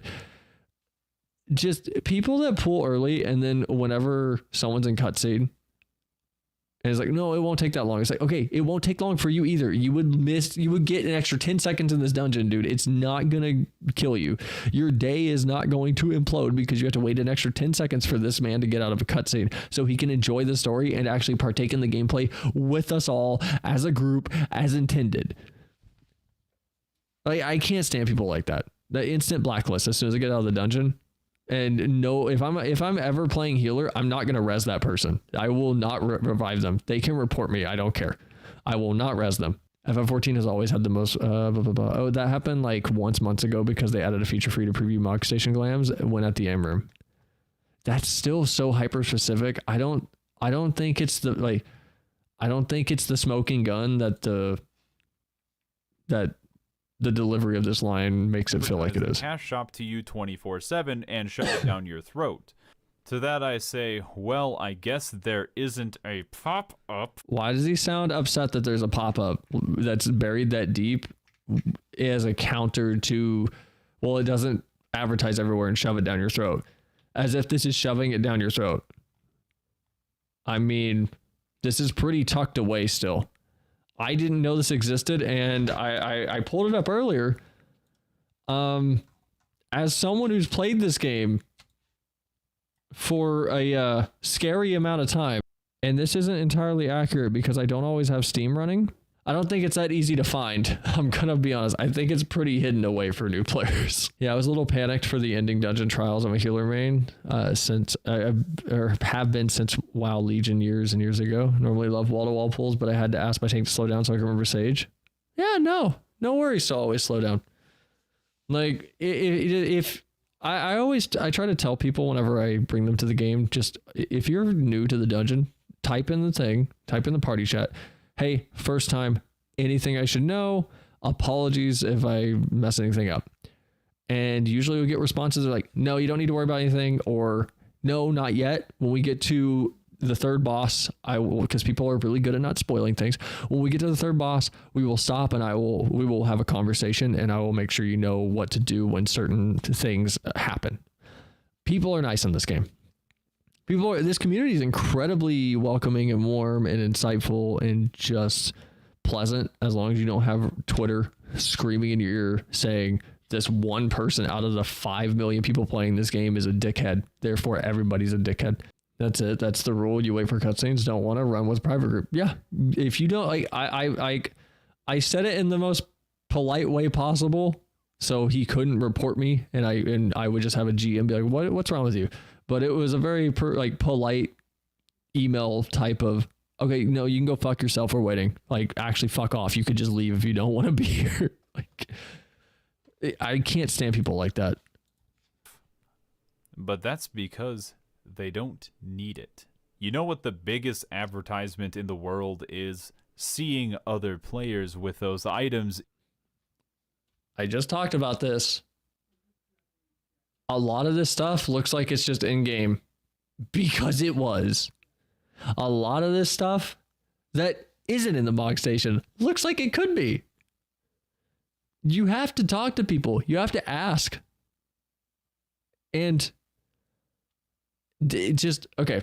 just people that pull early, and then whenever someone's in cutscene, and it's like, no, it won't take that long. It's like, okay, it won't take long for you either. You would get an extra 10 seconds in this dungeon, dude. It's not going to kill you. Your day is not going to implode because you have to wait an extra 10 seconds for this man to get out of a cutscene so he can enjoy the story and actually partake in the gameplay with us all as a group as intended. Like, I can't stand people like that. The instant blacklist as soon as I get out of the dungeon. And no, if I'm ever playing healer, I'm not gonna res that person. I will not revive them. They can report me. I don't care. I will not res them. FF14 has always had the most. Oh, that happened like months ago because they added a feature for you to preview Mogstation glams when at the aim room. That's still so hyper specific. I don't think it's the I don't think it's the smoking gun that the delivery of this line makes it feel like it is. Cash shop to you 24/7 and shove it down your throat. To that I say, well, I guess there isn't a pop-up. Why does he sound upset that there's a pop-up that's buried that deep as a counter to, well, it doesn't advertise everywhere and shove it down your throat? As if this is shoving it down your throat. I mean, this is pretty tucked away still. I didn't know this existed, and I pulled it up earlier. As someone who's played this game for a scary amount of time, and this isn't entirely accurate because I don't always have Steam running. I don't think it's that easy to find. I'm gonna be honest. I think it's pretty hidden away for new players. Yeah, I was a little panicked for the ending dungeon trials. I'm a healer main since have been since WoW Legion years and years ago. Normally love wall-to-wall pulls, but I had to ask my tank to slow down so I can remember Sage. Yeah, no worries to always slow down. Like if I try to tell people whenever I bring them to the game, just if you're new to the dungeon, type in the party chat. Hey, first time, anything I should know? Apologies if I mess anything up. And usually we get responses that are like, no, you don't need to worry about anything, or no, not yet. When we get to the third boss, I will, because people are really good at not spoiling things. When we get to the third boss, we will stop and we will have a conversation, and I will make sure you know what to do when certain things happen. People are nice in this game. This community is incredibly welcoming and warm and insightful and just pleasant, as long as you don't have Twitter screaming in your ear saying this one person out of the 5 million people playing this game is a dickhead. Therefore, everybody's a dickhead. That's it. That's the rule. You wait for cutscenes. Don't want to run with private group. Yeah. If you don't, like, I said it in the most polite way possible, so he couldn't report me, and I would just have a GM be like, what's wrong with you? But it was a very polite email type of, okay, no, you can go fuck yourself. We're waiting. Like, actually, fuck off. You could just leave if you don't want to be here. Like, I can't stand people like that. But that's because they don't need it. You know what the biggest advertisement in the world is? Seeing other players with those items. I just talked about this. A lot of this stuff looks like it's just in-game because it was. A lot of this stuff that isn't in the Mogstation looks like it could be. You have to talk to people. You have to ask. And it just, okay.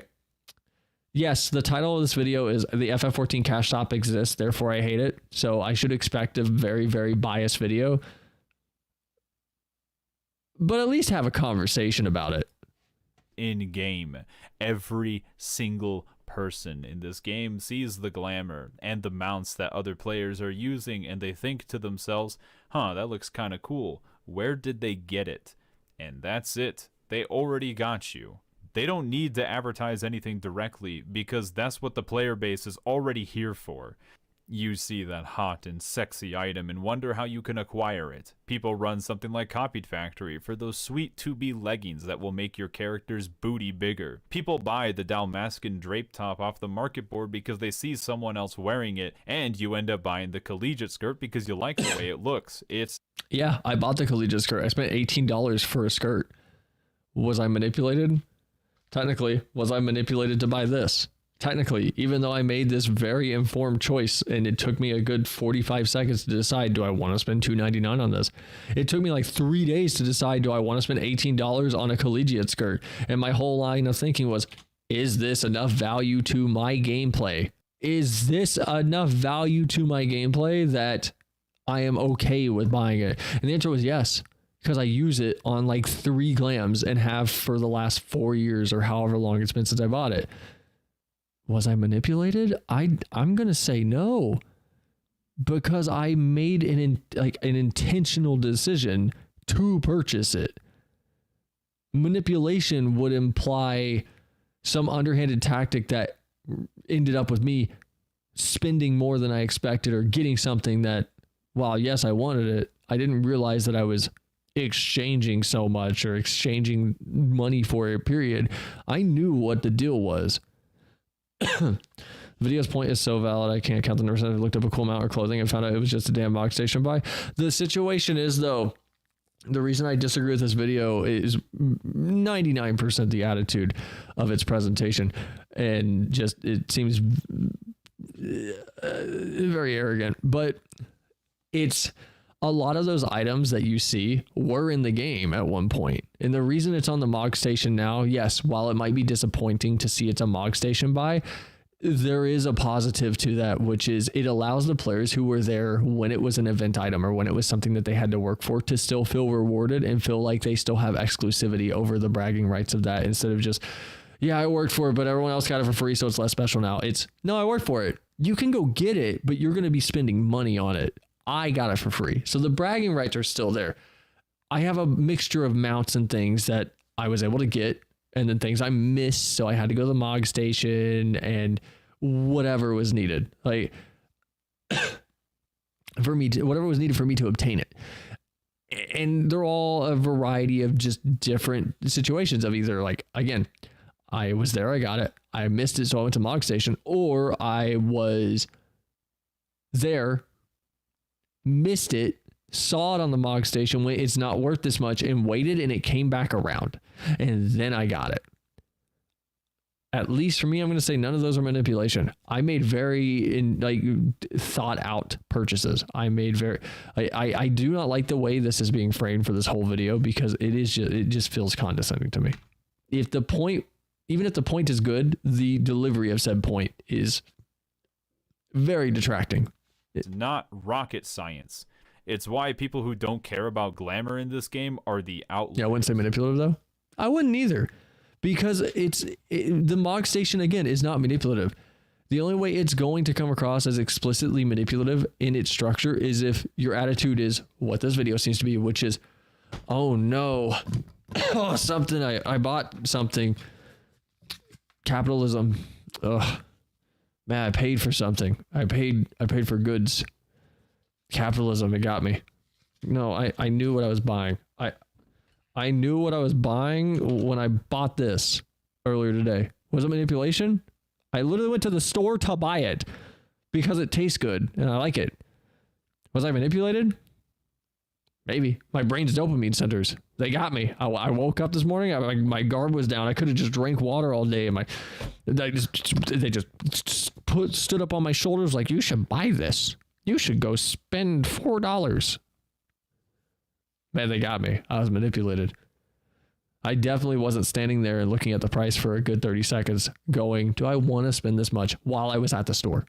Yes, the title of this video is The FF14 Cash Shop Exists, Therefore I Hate It. So I should expect a very, very biased video. But at least have a conversation about it. In game, every single person in this game sees the glamour and the mounts that other players are using, and they think to themselves, huh, that looks kind of cool. Where did they get it? And that's it. They already got you. They don't need to advertise anything directly because that's what the player base is already here for. You see that hot and sexy item and wonder how you can acquire it. People run something like Copied Factory for those sweet 2B leggings that will make your character's booty bigger. People buy the Dalmascan drape top off the market board because they see someone else wearing it, and you end up buying the collegiate skirt because you like the way it looks. Yeah, I bought the collegiate skirt. I spent $18 for a skirt. Was I manipulated? Technically, was I manipulated to buy this? Technically, even though I made this very informed choice and it took me a good 45 seconds to decide, do I want to spend $2.99 on this? It took me like 3 days to decide, do I want to spend $18 on a collegiate skirt? And my whole line of thinking was, is this enough value to my gameplay? Is this enough value to my gameplay that I am okay with buying it? And the answer was yes, because I use it on like 3 glams and have for the last 4 years or however long it's been since I bought it. Was I manipulated? I'm going to say no, because I made an intentional decision to purchase it. Manipulation would imply some underhanded tactic that ended up with me spending more than I expected, or getting something that, while yes, I wanted it, I didn't realize that I was exchanging so much or exchanging money for it, period. I knew what the deal was. Video's point is so valid, I can't count the numbers. I looked up a cool amount of clothing and found out it was just a damn Mogstation buy. The situation is, though, the reason I disagree with this video is 99% the attitude of its presentation, and just it seems very arrogant. But it's a lot of those items that you see were in the game at one point. And the reason it's on the Mogstation now, yes, while it might be disappointing to see it's a Mogstation buy, there is a positive to that, which is it allows the players who were there when it was an event item or when it was something that they had to work for to still feel rewarded and feel like they still have exclusivity over the bragging rights of that, instead of just, yeah, I worked for it, but everyone else got it for free, so it's less special now. It's, no, I worked for it. You can go get it, but you're going to be spending money on it. I got it for free. So the bragging rights are still there. I have a mixture of mounts and things that I was able to get, and then things I missed, so I had to go to the Mogstation and whatever was needed. Like, for me to, whatever was needed for me to obtain it. And they're all a variety of just different situations of either, like, again, I was there, I got it, I missed it, so I went to Mogstation, or I was there, missed it, saw it on the Mogstation, went, it's not worth this much, and waited, and it came back around, and then I got it. At least for me, I'm going to say none of those are manipulation. I made very thought out purchases. I do not like the way this is being framed for this whole video, because it just feels condescending to me. Even if the point is good, the delivery of said point is very detracting. It's not rocket science. It's why people who don't care about glamour in this game are the outliers. Yeah, I wouldn't say manipulative, though. I wouldn't either. Because the Mogstation, again, is not manipulative. The only way it's going to come across as explicitly manipulative in its structure is if your attitude is what this video seems to be, which is, oh no, oh, something, I bought something. Capitalism. Ugh. Man, I paid for something. I paid for goods. Capitalism, it got me. No, I knew what I was buying. I knew what I was buying when I bought this earlier today. Was it manipulation? I literally went to the store to buy it because it tastes good and I like it. Was I manipulated? Maybe. My brain's dopamine centers, they got me. I woke up this morning, my guard was down. I could have just drank water all day, and they just stood up on my shoulders like, you should buy this. You should go spend $4. Man, they got me. I was manipulated. I definitely wasn't standing there and looking at the price for a good 30 seconds going, do I want to spend this much, while I was at the store?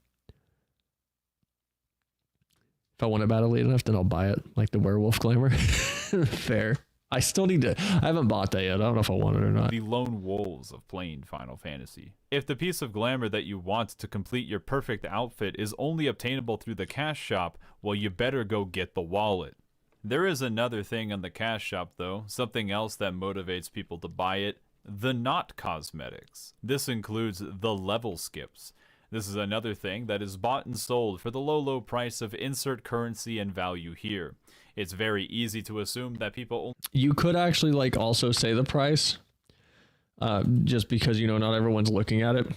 If I want it badly enough, then I'll buy it, like the werewolf glamour. Fair. I still need to, I haven't bought that yet. I don't know if I want it or not. The lone wolves of playing Final Fantasy. If the piece of glamour that you want to complete your perfect outfit is only obtainable through the cash shop, well, you better go get the wallet. There is another thing on the cash shop, though, something else that motivates people to buy it: the not cosmetics. This includes the level skips. This is another thing that is bought and sold for the low price of insert currency and value here. It's very easy to assume that people... You could actually also say the price, just because, not everyone's looking at it.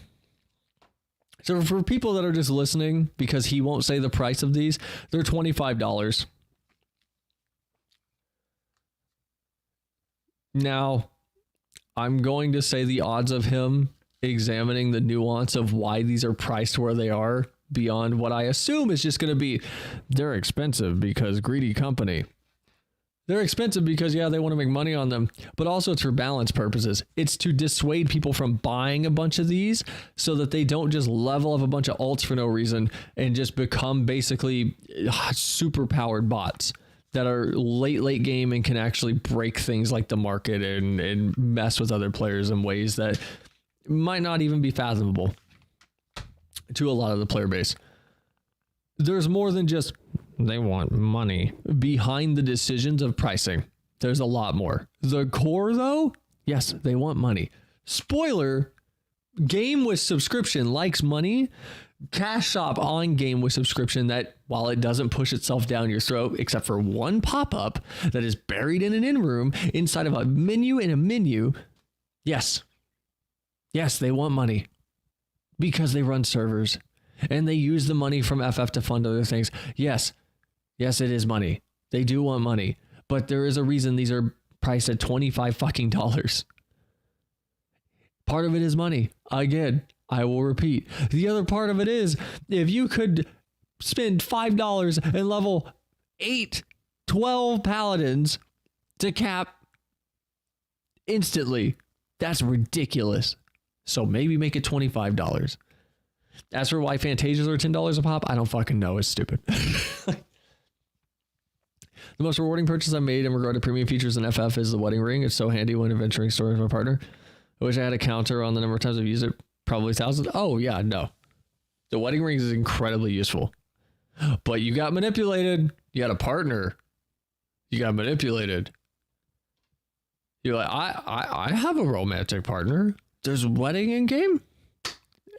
So for people that are just listening, because he won't say the price of these, they're $25. Now, I'm going to say the odds of him examining the nuance of why these are priced where they are beyond what I assume is just going to be they're expensive because greedy company. They're expensive because, yeah, they want to make money on them, but also it's for balance purposes. It's to dissuade people from buying a bunch of these so that they don't just level up a bunch of alts for no reason and just become basically super powered bots that are late game and can actually break things like the market and mess with other players in ways that might not even be fathomable to a lot of the player base. There's more than just they want money behind the decisions of pricing. There's a lot more. The core, though, yes, they want money. Spoiler, game with subscription likes money. Cash Shop on game with subscription that, while it doesn't push itself down your throat, except for one pop-up that is buried in an in-room inside of a menu in a menu, yes, they want money because they run servers and they use the money from FF to fund other things. Yes, it is money. They do want money, but there is a reason these are priced at $25 fucking dollars. Part of it is money. Again, I will repeat. The other part of it is if you could spend $5 and level 12 paladins to cap instantly, that's ridiculous. So maybe make it $25. As for why Fantasias are $10 a pop, I don't fucking know. It's stupid. The most rewarding purchase I made in regard to premium features in FF is the wedding ring. It's so handy when adventuring stories with my partner. I wish I had a counter on the number of times I've used it. Probably thousands. Oh, yeah, no. The wedding ring is incredibly useful. But you got manipulated. You had a partner. You got manipulated. You're like, I have a romantic partner. There's a wedding in game.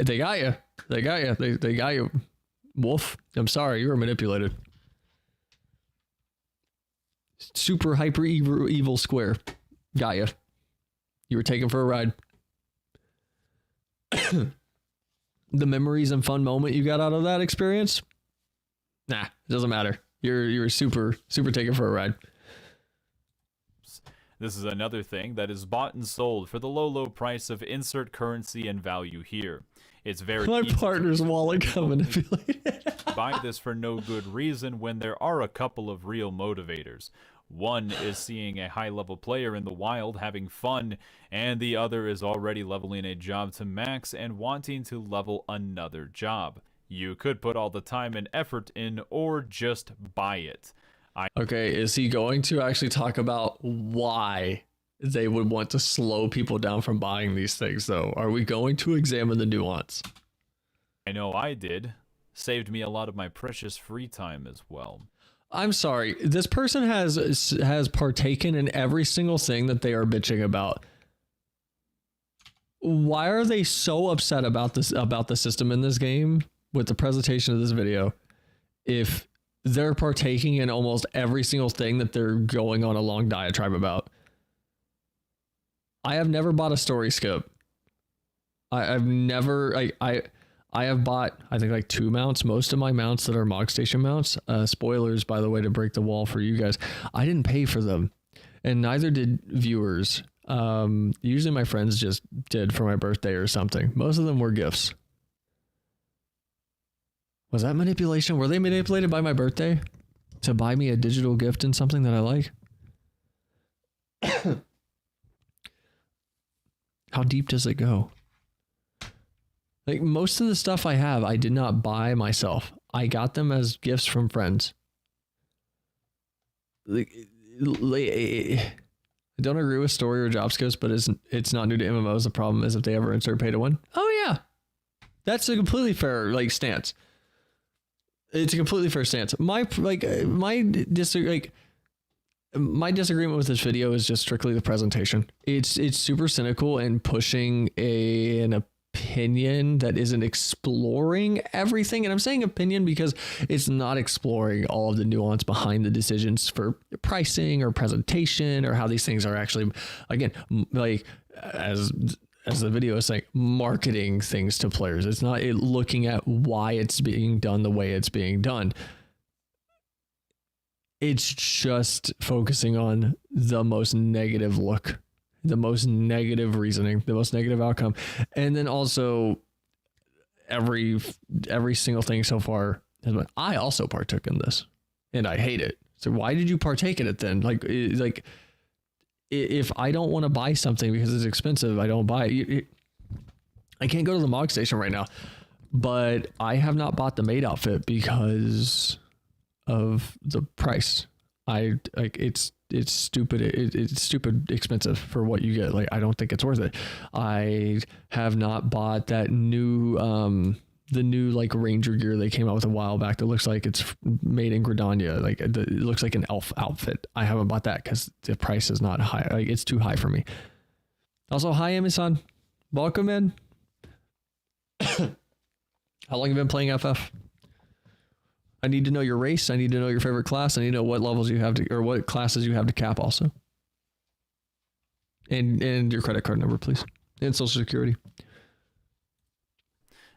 They got you. They got you. They got you. Wolf, I'm sorry. You were manipulated. Super hyper evil square. Got you. You were taken for a ride. The memories and fun moment you got out of that experience? Nah, it doesn't matter. You're super taken for a ride. This is another thing that is bought and sold for the low price of insert currency and value here. It's very my easy partner's wallet got manipulated. buy this for no good reason when there are a couple of real motivators. One is seeing a high-level player in the wild having fun, and the other is already leveling a job to max and wanting to level another job. You could put all the time and effort in or just buy it. Okay, is he going to actually talk about why they would want to slow people down from buying these things, though? Are we going to examine the nuance? I know I did. Saved me a lot of my precious free time as well. I'm sorry. This person has partaken in every single thing that they are bitching about. Why are they so upset about the system in this game with the presentation of this video if they're partaking in almost every single thing that they're going on a long diatribe about? I have never bought a story skip. I have bought, I think, like 2 mounts. Most of my mounts that are Mogstation mounts, spoilers, by the way, to break the wall for you guys, I didn't pay for them, and neither did viewers. Usually my friends just did for my birthday or something. Most of them were gifts. Was that manipulation? Were they manipulated by my birthday to buy me a digital gift and something that I like? How deep does it go? Like, most of the stuff I have, I did not buy myself. I got them as gifts from friends. I don't agree with story or job skips, but it's not new to MMOs. The problem is if they ever insert pay to win. Oh yeah, that's a completely fair stance. It's a completely fair stance. My disagreement with this video is just strictly the presentation. It's super cynical and pushing an opinion that isn't exploring everything. And I'm saying opinion because it's not exploring all of the nuance behind the decisions for pricing or presentation or how these things are actually, again, like as the video is saying, marketing things to players. It's not looking at why it's being done the way it's being done. It's just focusing on the most negative look the most negative reasoning, the most negative outcome. And then also every single thing so far has been, I also partook in this and I hate it. So why did you partake in it then? Like if I don't want to buy something because it's expensive, I don't buy it. I can't go to the Mogstation right now, but I have not bought the maid outfit because of the price. It's stupid. It's stupid expensive for what you get. Like, I don't think it's worth it. I have not bought that new, the new like ranger gear they came out with a while back that looks like it's made in Gridania. Like it looks like an elf outfit. I haven't bought that because the price is not high. Like, it's too high for me. Also, hi, Emi-san. Welcome in. How long have you been playing FF? I need to know your race. I need to know your favorite class. I need to know what levels you have to, or what classes you have to cap also. And your credit card number, please. And social security.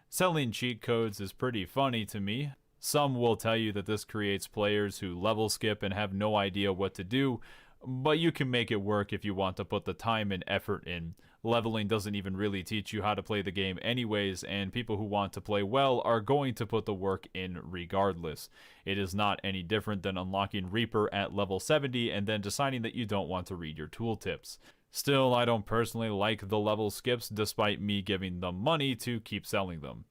Selling cheat codes is pretty funny to me. Some will tell you that this creates players who level skip and have no idea what to do, but you can make it work if you want to put the time and effort in. Leveling doesn't even really teach you how to play the game anyways, and people who want to play well are going to put the work in regardless. It is not any different than unlocking Reaper at level 70 and then deciding that you don't want to read your tooltips. Still, I don't personally like the level skips despite me giving them money to keep selling them.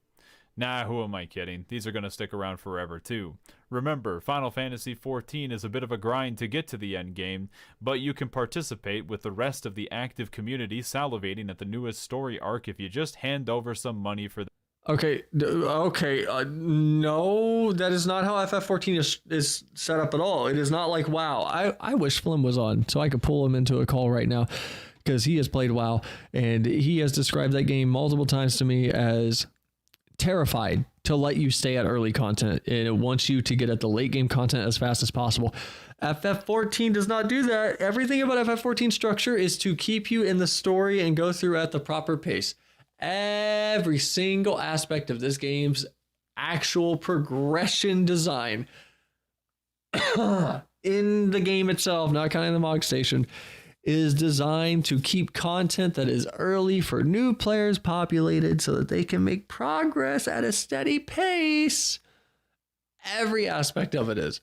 Nah, who am I kidding? These are going to stick around forever too. Remember, Final Fantasy XIV is a bit of a grind to get to the end game, but you can participate with the rest of the active community salivating at the newest story arc if you just hand over some money for the... Okay, no, that is not how FF14 is set up at all. It is not like WoW. I wish Flim was on so I could pull him into a call right now, because he has played WoW, and he has described that game multiple times to me as terrified to let you stay at early content, and it wants you to get at the late game content as fast as possible. FF14 does not do that. Everything about FF14 structure is to keep you in the story and go through at the proper pace. Every single aspect of this game's actual progression design in the game itself, not counting the Mogstation, is designed to keep content that is early for new players populated so that they can make progress at a steady pace. Every aspect of it is.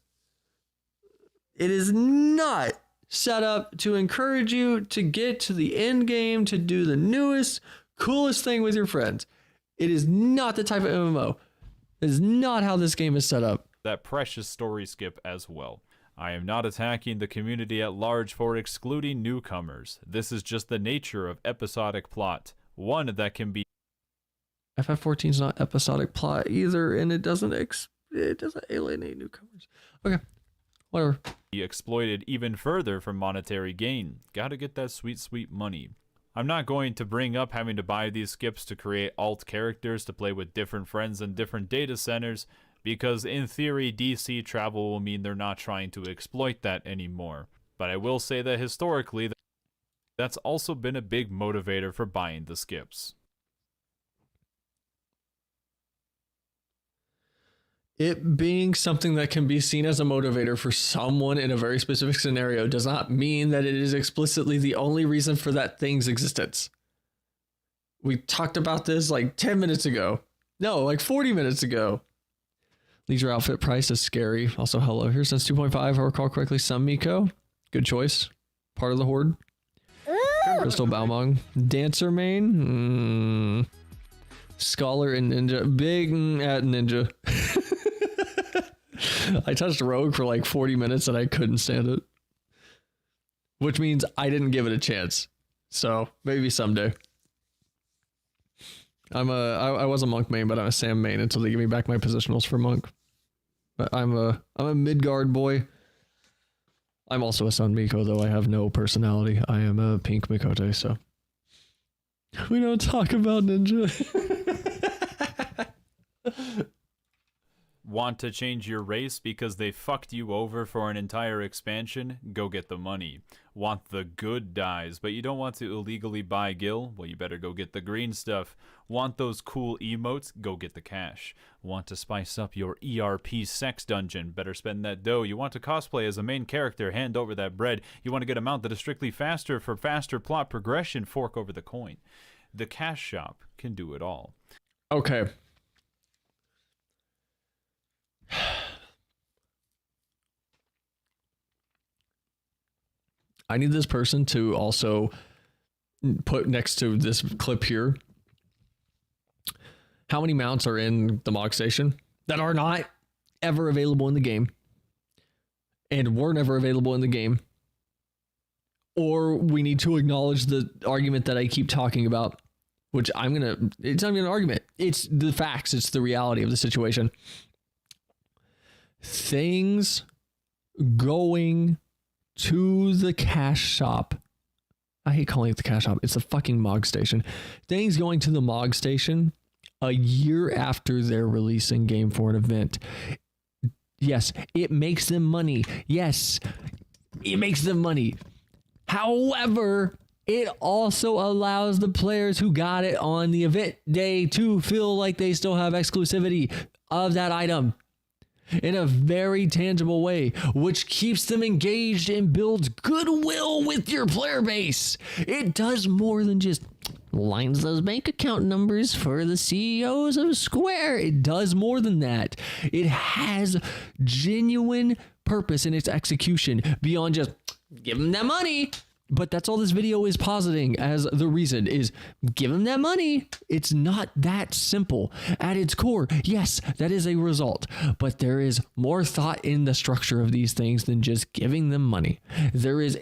It is not set up to encourage you to get to the end game to do the newest, coolest thing with your friends. It is not the type of MMO. It is not how this game is set up. That precious story skip as well. I am not attacking the community at large for excluding newcomers. This is just the nature of episodic plot. One that can be... FF14 is not episodic plot either, and it doesn't alienate newcomers. Okay, whatever. Be exploited even further for monetary gain. Gotta get that sweet, sweet money. I'm not going to bring up having to buy these skips to create alt characters to play with different friends in different data centers, because in theory, DC travel will mean they're not trying to exploit that anymore. But I will say that historically, that's also been a big motivator for buying the skips. It being something that can be seen as a motivator for someone in a very specific scenario does not mean that it is explicitly the only reason for that thing's existence. We talked about this like 10 minutes ago. No, like 40 minutes ago. Leisure outfit price is scary. Also, hello here since 2.5, if I recall correctly. Some Miko. Good choice. Part of the Horde. Crystal Balmong. Dancer main. Scholar and Ninja. Big at Ninja. I touched Rogue for like 40 minutes and I couldn't stand it. Which means I didn't give it a chance. So, maybe someday. I was a Monk main, but I'm a Sam main until they give me back my positionals for Monk. But I'm a Midgard boy. I'm also a Sun Miko, though I have no personality. I am a pink Mikote, so we don't talk about Ninja. Want to change your race because they fucked you over for an entire expansion? Go get the money. Want the good dyes, but you don't want to illegally buy gil? Well, you better go get the green stuff. Want those cool emotes? Go get the cash. Want to spice up your ERP sex dungeon? Better spend that dough. You want to cosplay as a main character? Hand over that bread. You want to get a mount that is strictly faster for faster plot progression? Fork over the coin. The cash shop can do it all. Okay. I need this person to also put next to this clip here how many mounts are in the Mogstation that are not ever available in the game and were never available in the game. Or we need to acknowledge the argument that I keep talking about, which it's not even an argument. It's the facts. It's the reality of the situation. Things going to the cash shop. I hate calling it the cash shop. It's the fucking Mogstation. Things going to the Mogstation a year after they're releasing game for an event. Yes, it makes them money. Yes, it makes them money. However, it also allows the players who got it on the event day to feel like they still have exclusivity of that item in a very tangible way, which keeps them engaged and builds goodwill with your player base. It does more than just lines those bank account numbers for the CEOs of Square. It does more than that. It has genuine purpose in its execution beyond just give them that money. But that's all this video is positing as the reason is give them that money. It's not that simple. At its core, yes, that is a result. But there is more thought in the structure of these things than just giving them money. There is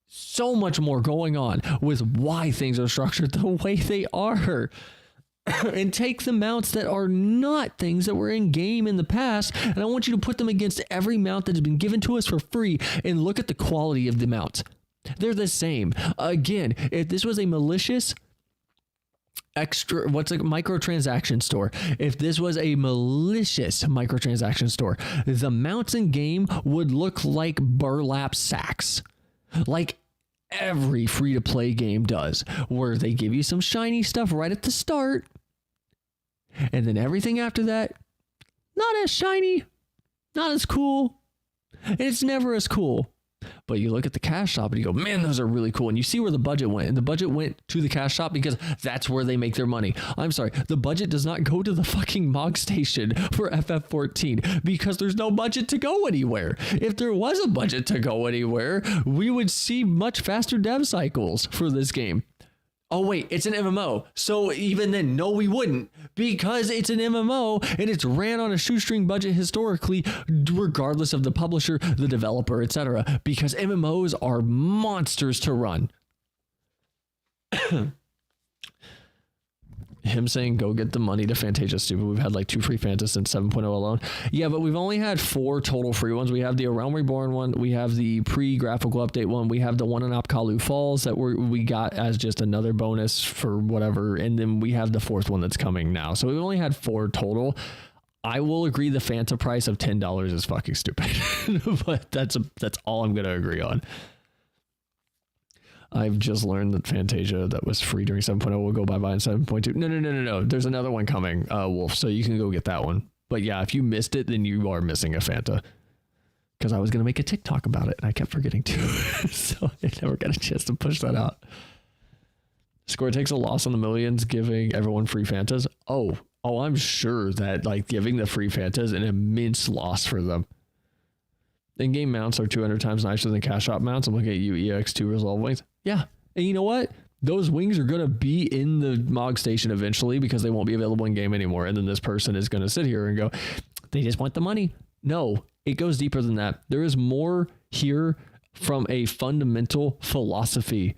so much more going on with why things are structured the way they are. And take the mounts that are not things that were in game in the past, and I want you to put them against every mount that has been given to us for free and look at the quality of the mount. They're the same. Again, if this was a malicious microtransaction store, if this was a malicious microtransaction store, the mounts in game would look like burlap sacks, like every free-to-play game does, where they give you some shiny stuff right at the start, and then everything after that, not as shiny, not as cool, and it's never as cool. But you look at the cash shop and you go, man, those are really cool. And you see where the budget went. And the budget went to the cash shop because that's where they make their money. I'm sorry. The budget does not go to the fucking Mogstation for FF14 because there's no budget to go anywhere. If there was a budget to go anywhere, we would see much faster dev cycles for this game. Oh, wait, it's an MMO. So even then, no, we wouldn't, because it's an MMO and it's ran on a shoestring budget historically, regardless of the publisher, the developer, etc. Because MMOs are monsters to run. Him saying, go get the money to Fantasia stupid. We've had like 2 free Fantas since 7.0 alone. Yeah, but we've only had 4 total free ones. We have the A Realm Reborn one. We have the pre-graphical update one. We have the one in Apkalu Falls that we got as just another bonus for whatever. And then we have the 4th one that's coming now. So we've only had 4 total. I will agree the Fanta price of $10 is fucking stupid. But that's all I'm going to agree on. I've just learned that Fantasia that was free during 7.0 will go bye-bye in 7.2. No. There's another one coming, Wolf, so you can go get that one. But yeah, if you missed it, then you are missing a Fanta. Because I was going to make a TikTok about it, and I kept forgetting to. So I never got a chance to push that out. Square takes a loss on the millions, giving everyone free Fantas. Oh, I'm sure that like giving the free Fantas is an immense loss for them. In-game mounts are 200 times nicer than cash shop mounts. I'm looking at you, EX2 Resolve wings. Yeah. And you know what? Those wings are going to be in the Mogstation eventually because they won't be available in game anymore. And then this person is going to sit here and go, they just want the money. No, it goes deeper than that. There is more here from a fundamental philosophy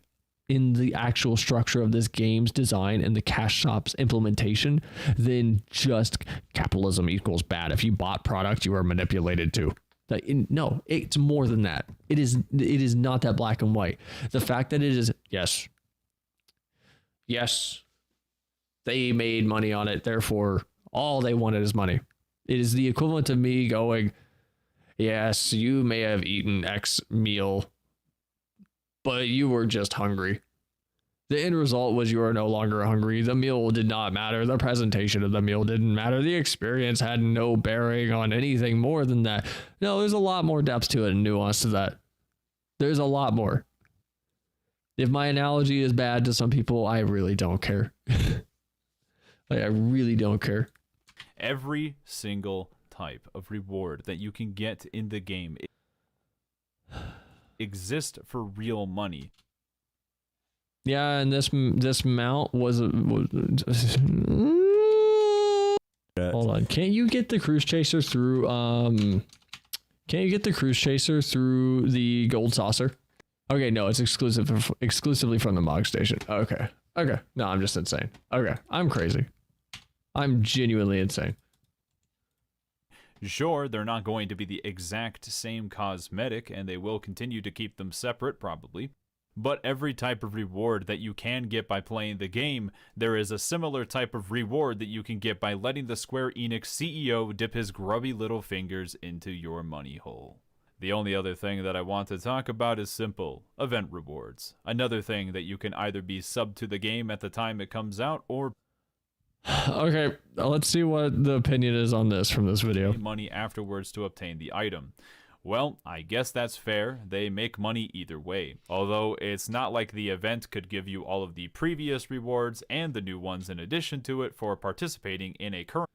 in the actual structure of this game's design and the cash shop's implementation than just capitalism equals bad. If you bought product, you are manipulated to. No, it's more than that. It is not that black and white. The fact that it is, yes, they made money on it. Therefore, all they wanted is money. It is the equivalent of me going, yes, you may have eaten X meal, but you were just hungry. The end result was you are no longer hungry. The meal did not matter. The presentation of the meal didn't matter. The experience had no bearing on anything more than that. No, there's a lot more depth to it and nuance to that. There's a lot more. If my analogy is bad to some people, I really don't care. Like, I really don't care. Every single type of reward that you can get in the game exists for real money. Yeah, and this mount was hold on. Can't you get the cruise chaser through can't you get the cruise chaser through the gold saucer? Okay, no, it's exclusively from the Mogstation. Okay. Okay. No, I'm just insane. Okay. I'm crazy. I'm genuinely insane. Sure, they're not going to be the exact same cosmetic, and they will continue to keep them separate, probably. But every type of reward that you can get by playing the game, there is a similar type of reward that you can get by letting the Square Enix CEO dip his grubby little fingers into your money hole. The only other thing that I want to talk about is simple: event rewards. Another thing that you can either be sub to the game at the time it comes out, or okay, let's see what the opinion is on this from this video. Money afterwards to obtain the item. Well, I guess that's fair. They make money either way. Although it's not like the event could give you all of the previous rewards and the new ones in addition to it for participating in a current.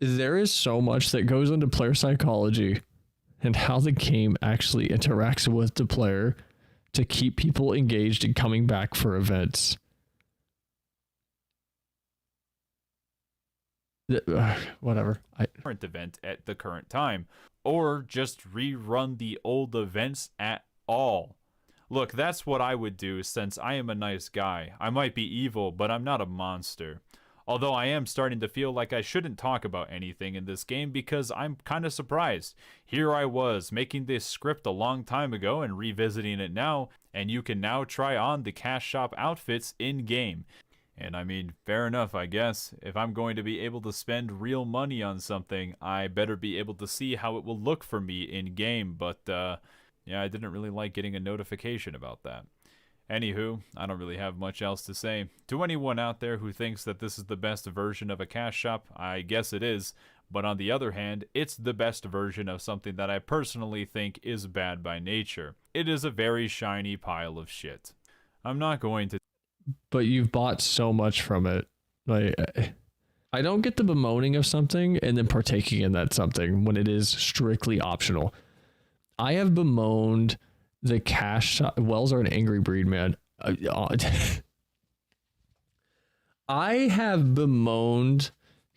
There is so much that goes into player psychology and how the game actually interacts with the player to keep people engaged and coming back for events. Whatever. Current event at the current time, or just rerun the old events at all. Look, that's what I would do, since I am a nice guy. I might be evil, but I'm not a monster. Although I am starting to feel like I shouldn't talk about anything in this game because I'm kind of surprised. Here I was making this script a long time ago and revisiting it now, and you can now try on the Cash Shop outfits in game. And I mean, fair enough, I guess. If I'm going to be able to spend real money on something, I better be able to see how it will look for me in game. But yeah, I didn't really like getting a notification about that. Anywho, I don't really have much else to say. To anyone out there who thinks that this is the best version of a cash shop, I guess it is. But on the other hand, it's the best version of something that I personally think is bad by nature. It is a very shiny pile of shit. I'm not going to... But you've bought so much from it. Like, I don't get the bemoaning of something and then partaking in that something when it is strictly optional. I have bemoaned the cash shop. Wells are an angry breed, man. I have bemoaned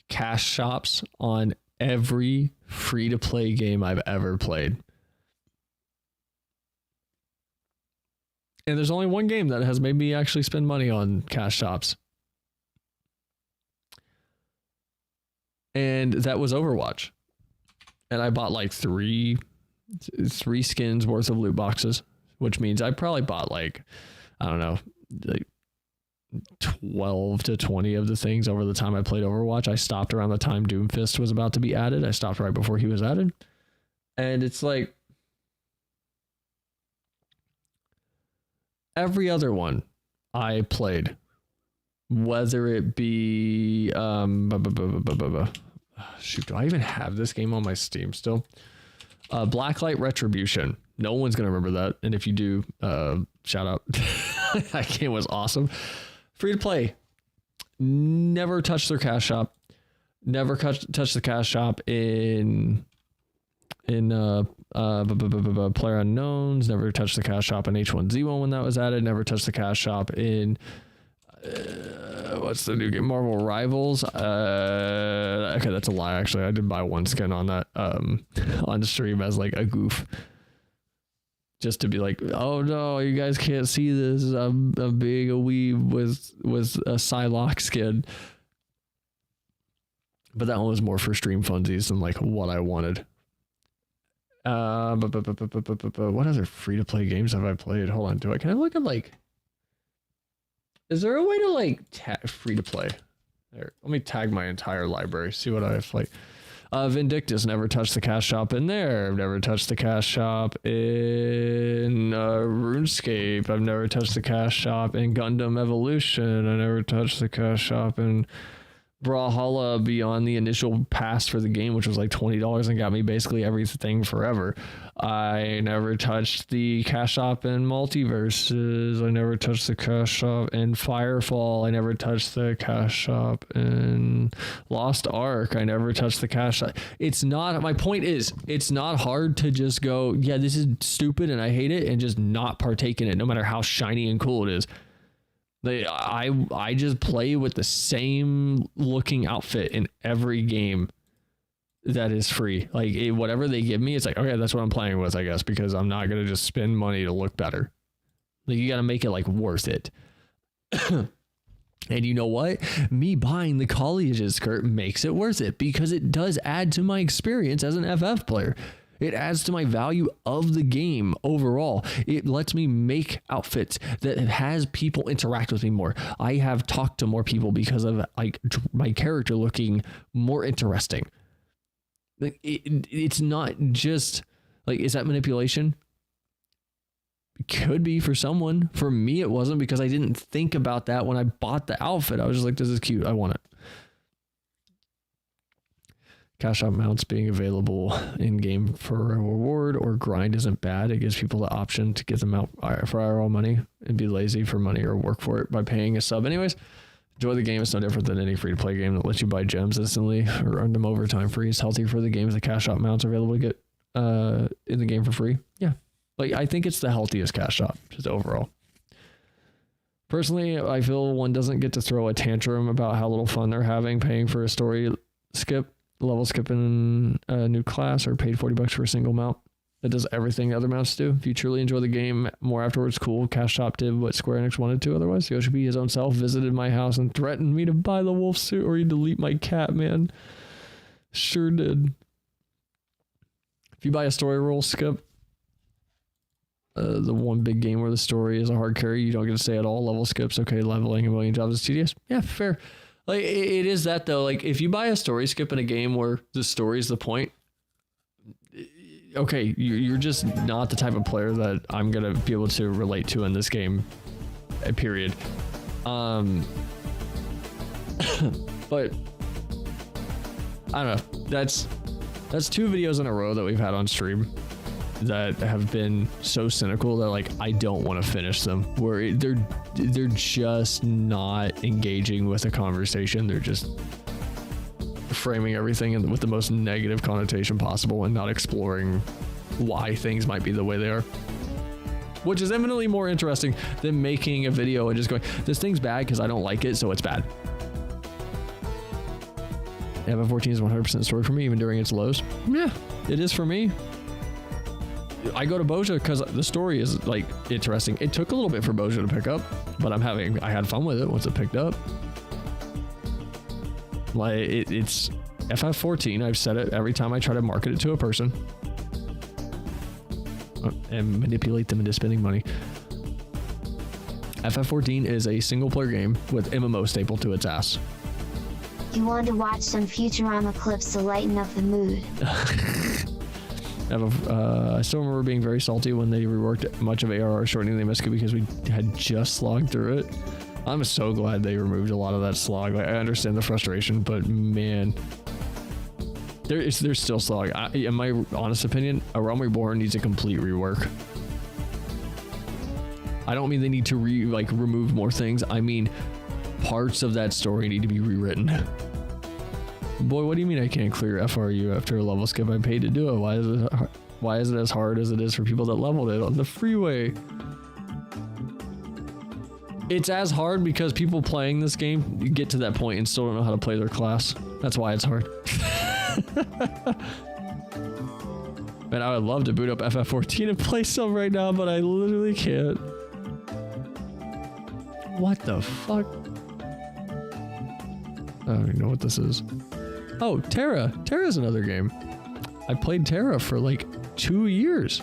cash shops on every free-to-play game I've ever played. And there's only one game that has made me actually spend money on cash shops. And that was Overwatch. And I bought like three skins worth of loot boxes, which means I probably bought like, I don't know, like 12 to 20 of the things over the time I played Overwatch. I stopped around the time Doomfist was about to be added. I stopped right before he was added. And it's like, every other one I played, whether it be shoot, do I even have this game on my Steam still? Blacklight Retribution. No one's gonna remember that, and if you do, shout out. That game was awesome. Free to play. Never touched their cash shop. Never touched the cash shop in Player Unknowns. Never touched the cash shop in H1Z1 when that was added. Never touched the cash shop in what's the new game? Marvel Rivals. Okay, that's a lie. Actually, I did buy one skin on that on stream as like a goof, just to be like, oh no, you guys can't see this. I'm being a weeb with a Psylocke skin. But that one was more for stream funsies than like what I wanted. What other free-to-play games have I played? Hold on, can I look at like... Is there a way to like free to play? There, let me tag my entire library. See what I have like. Vindictus, never touched the cash shop in there. I've never touched the cash shop in RuneScape. I've never touched the cash shop in Gundam Evolution. I never touched the cash shop in Brawlhalla beyond the initial pass for the game, which was like $20 and got me basically everything forever. I never touched the cash shop in Multiverses. I never touched the cash shop in Firefall. I never touched the cash shop in Lost Ark. I never touched the cash shop. It's not, my point is, it's not hard to just go, yeah, this is stupid and I hate it, and just not partake in it, no matter how shiny and cool it is. I just play with the same looking outfit in every game that is free. Like whatever they give me, it's like, okay, that's what I'm playing with, I guess, because I'm not gonna just spend money to look better. Like you gotta make it like worth it. And you know what? Me buying the college's skirt makes it worth it, because it does add to my experience as an FF player. It adds to my value of the game overall. It lets me make outfits that has people interact with me more. I have talked to more people because of like my character looking more interesting. Like it's not just like, is that manipulation? It could be for someone. For me, it wasn't, because I didn't think about that when I bought the outfit. I was just like, this is cute. I want it. Cash out mounts being available in game for a reward or grind isn't bad. It gives people the option to get them out for IRL money and be lazy for money or work for it by paying a sub. Anyways, enjoy the game. It's no different than any free to play game that lets you buy gems instantly or earn them over time free. It's healthy for the game. The cash out mounts are available to get in the game for free. Yeah. Like I think it's the healthiest cash shop just overall. Personally, I feel one doesn't get to throw a tantrum about how little fun they're having paying for a story skip, level skipping a new class, or paid $40 for a single mount that does everything other mounts do. If you truly enjoy the game more afterwards, cool. Cash Shop did what Square Enix wanted to. Otherwise, Yoshi his own self visited my house and threatened me to buy the wolf suit or he'd delete my cat, man. Sure did. If you buy a story roll skip, the one big game where the story is a hard carry, you don't get to say at all. Level skips, okay, leveling a million jobs is tedious. Yeah, fair. Like it is that though. Like if you buy a story skip in a game where the story is the point, okay, you're just not the type of player that I'm gonna be able to relate to in this game. Period. But I don't know. That's 2 videos in a row that we've had on stream that have been so cynical that like I don't want to finish them, where they're just not engaging with a conversation. They're just framing everything with the most negative connotation possible and not exploring why things might be the way they are, which is eminently more interesting than making a video and just going, this thing's bad because I don't like it, so it's bad. FF14 is 100% story for me, even during its lows. Yeah, it is for me. I go to Boja because the story is like interesting. It took a little bit for Boja to pick up, but I had fun with it once it picked up. Like it's FF14. I've said it every time I try to market it to a person and manipulate them into spending money. FF14 is a single player game with MMO stapled to its ass. You want to watch some Futurama clips to lighten up the mood. I still remember being very salty when they reworked much of ARR, shortening the MSQ because we had just slogged through it. I'm so glad they removed a lot of that slog. Like, I understand the frustration, but man, there's still slog. In my honest opinion, A Realm Reborn needs a complete rework. I don't mean they need to remove more things. I mean parts of that story need to be rewritten. Boy, what do you mean I can't clear FRU after a level skip? I paid to do it. Why is it as hard as it is for people that leveled it on the freeway? It's as hard because people playing this game get to that point and still don't know how to play their class. That's why it's hard. Man, I would love to boot up FF14 and play some right now, but I literally can't. What the fuck? I don't even know what this is. Oh, Terra. Terra's another game. I played Terra for like 2 years.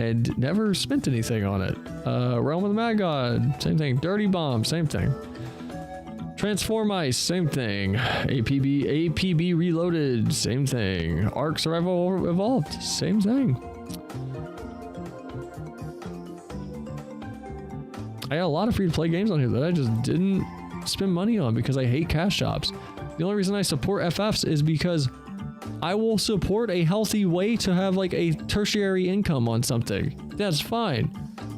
and never spent anything on it. Realm of the Mad God, same thing. Dirty Bomb, same thing. Transform Ice, same thing. APB Reloaded, same thing. Ark Survival Evolved, same thing. I got a lot of free-to-play games on here that I just didn't spend money on because I hate cash shops. The only reason I support FFs is because I will support a healthy way to have like a tertiary income on something. That's fine.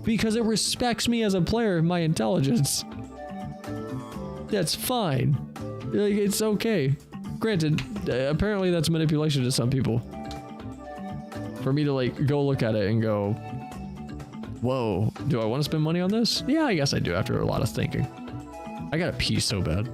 Because it respects me as a player and my intelligence. That's fine. Like, it's okay. Granted, apparently that's manipulation to some people. For me to like go look at it and go, whoa, do I want to spend money on this? Yeah, I guess I do after a lot of thinking. I gotta pee so bad.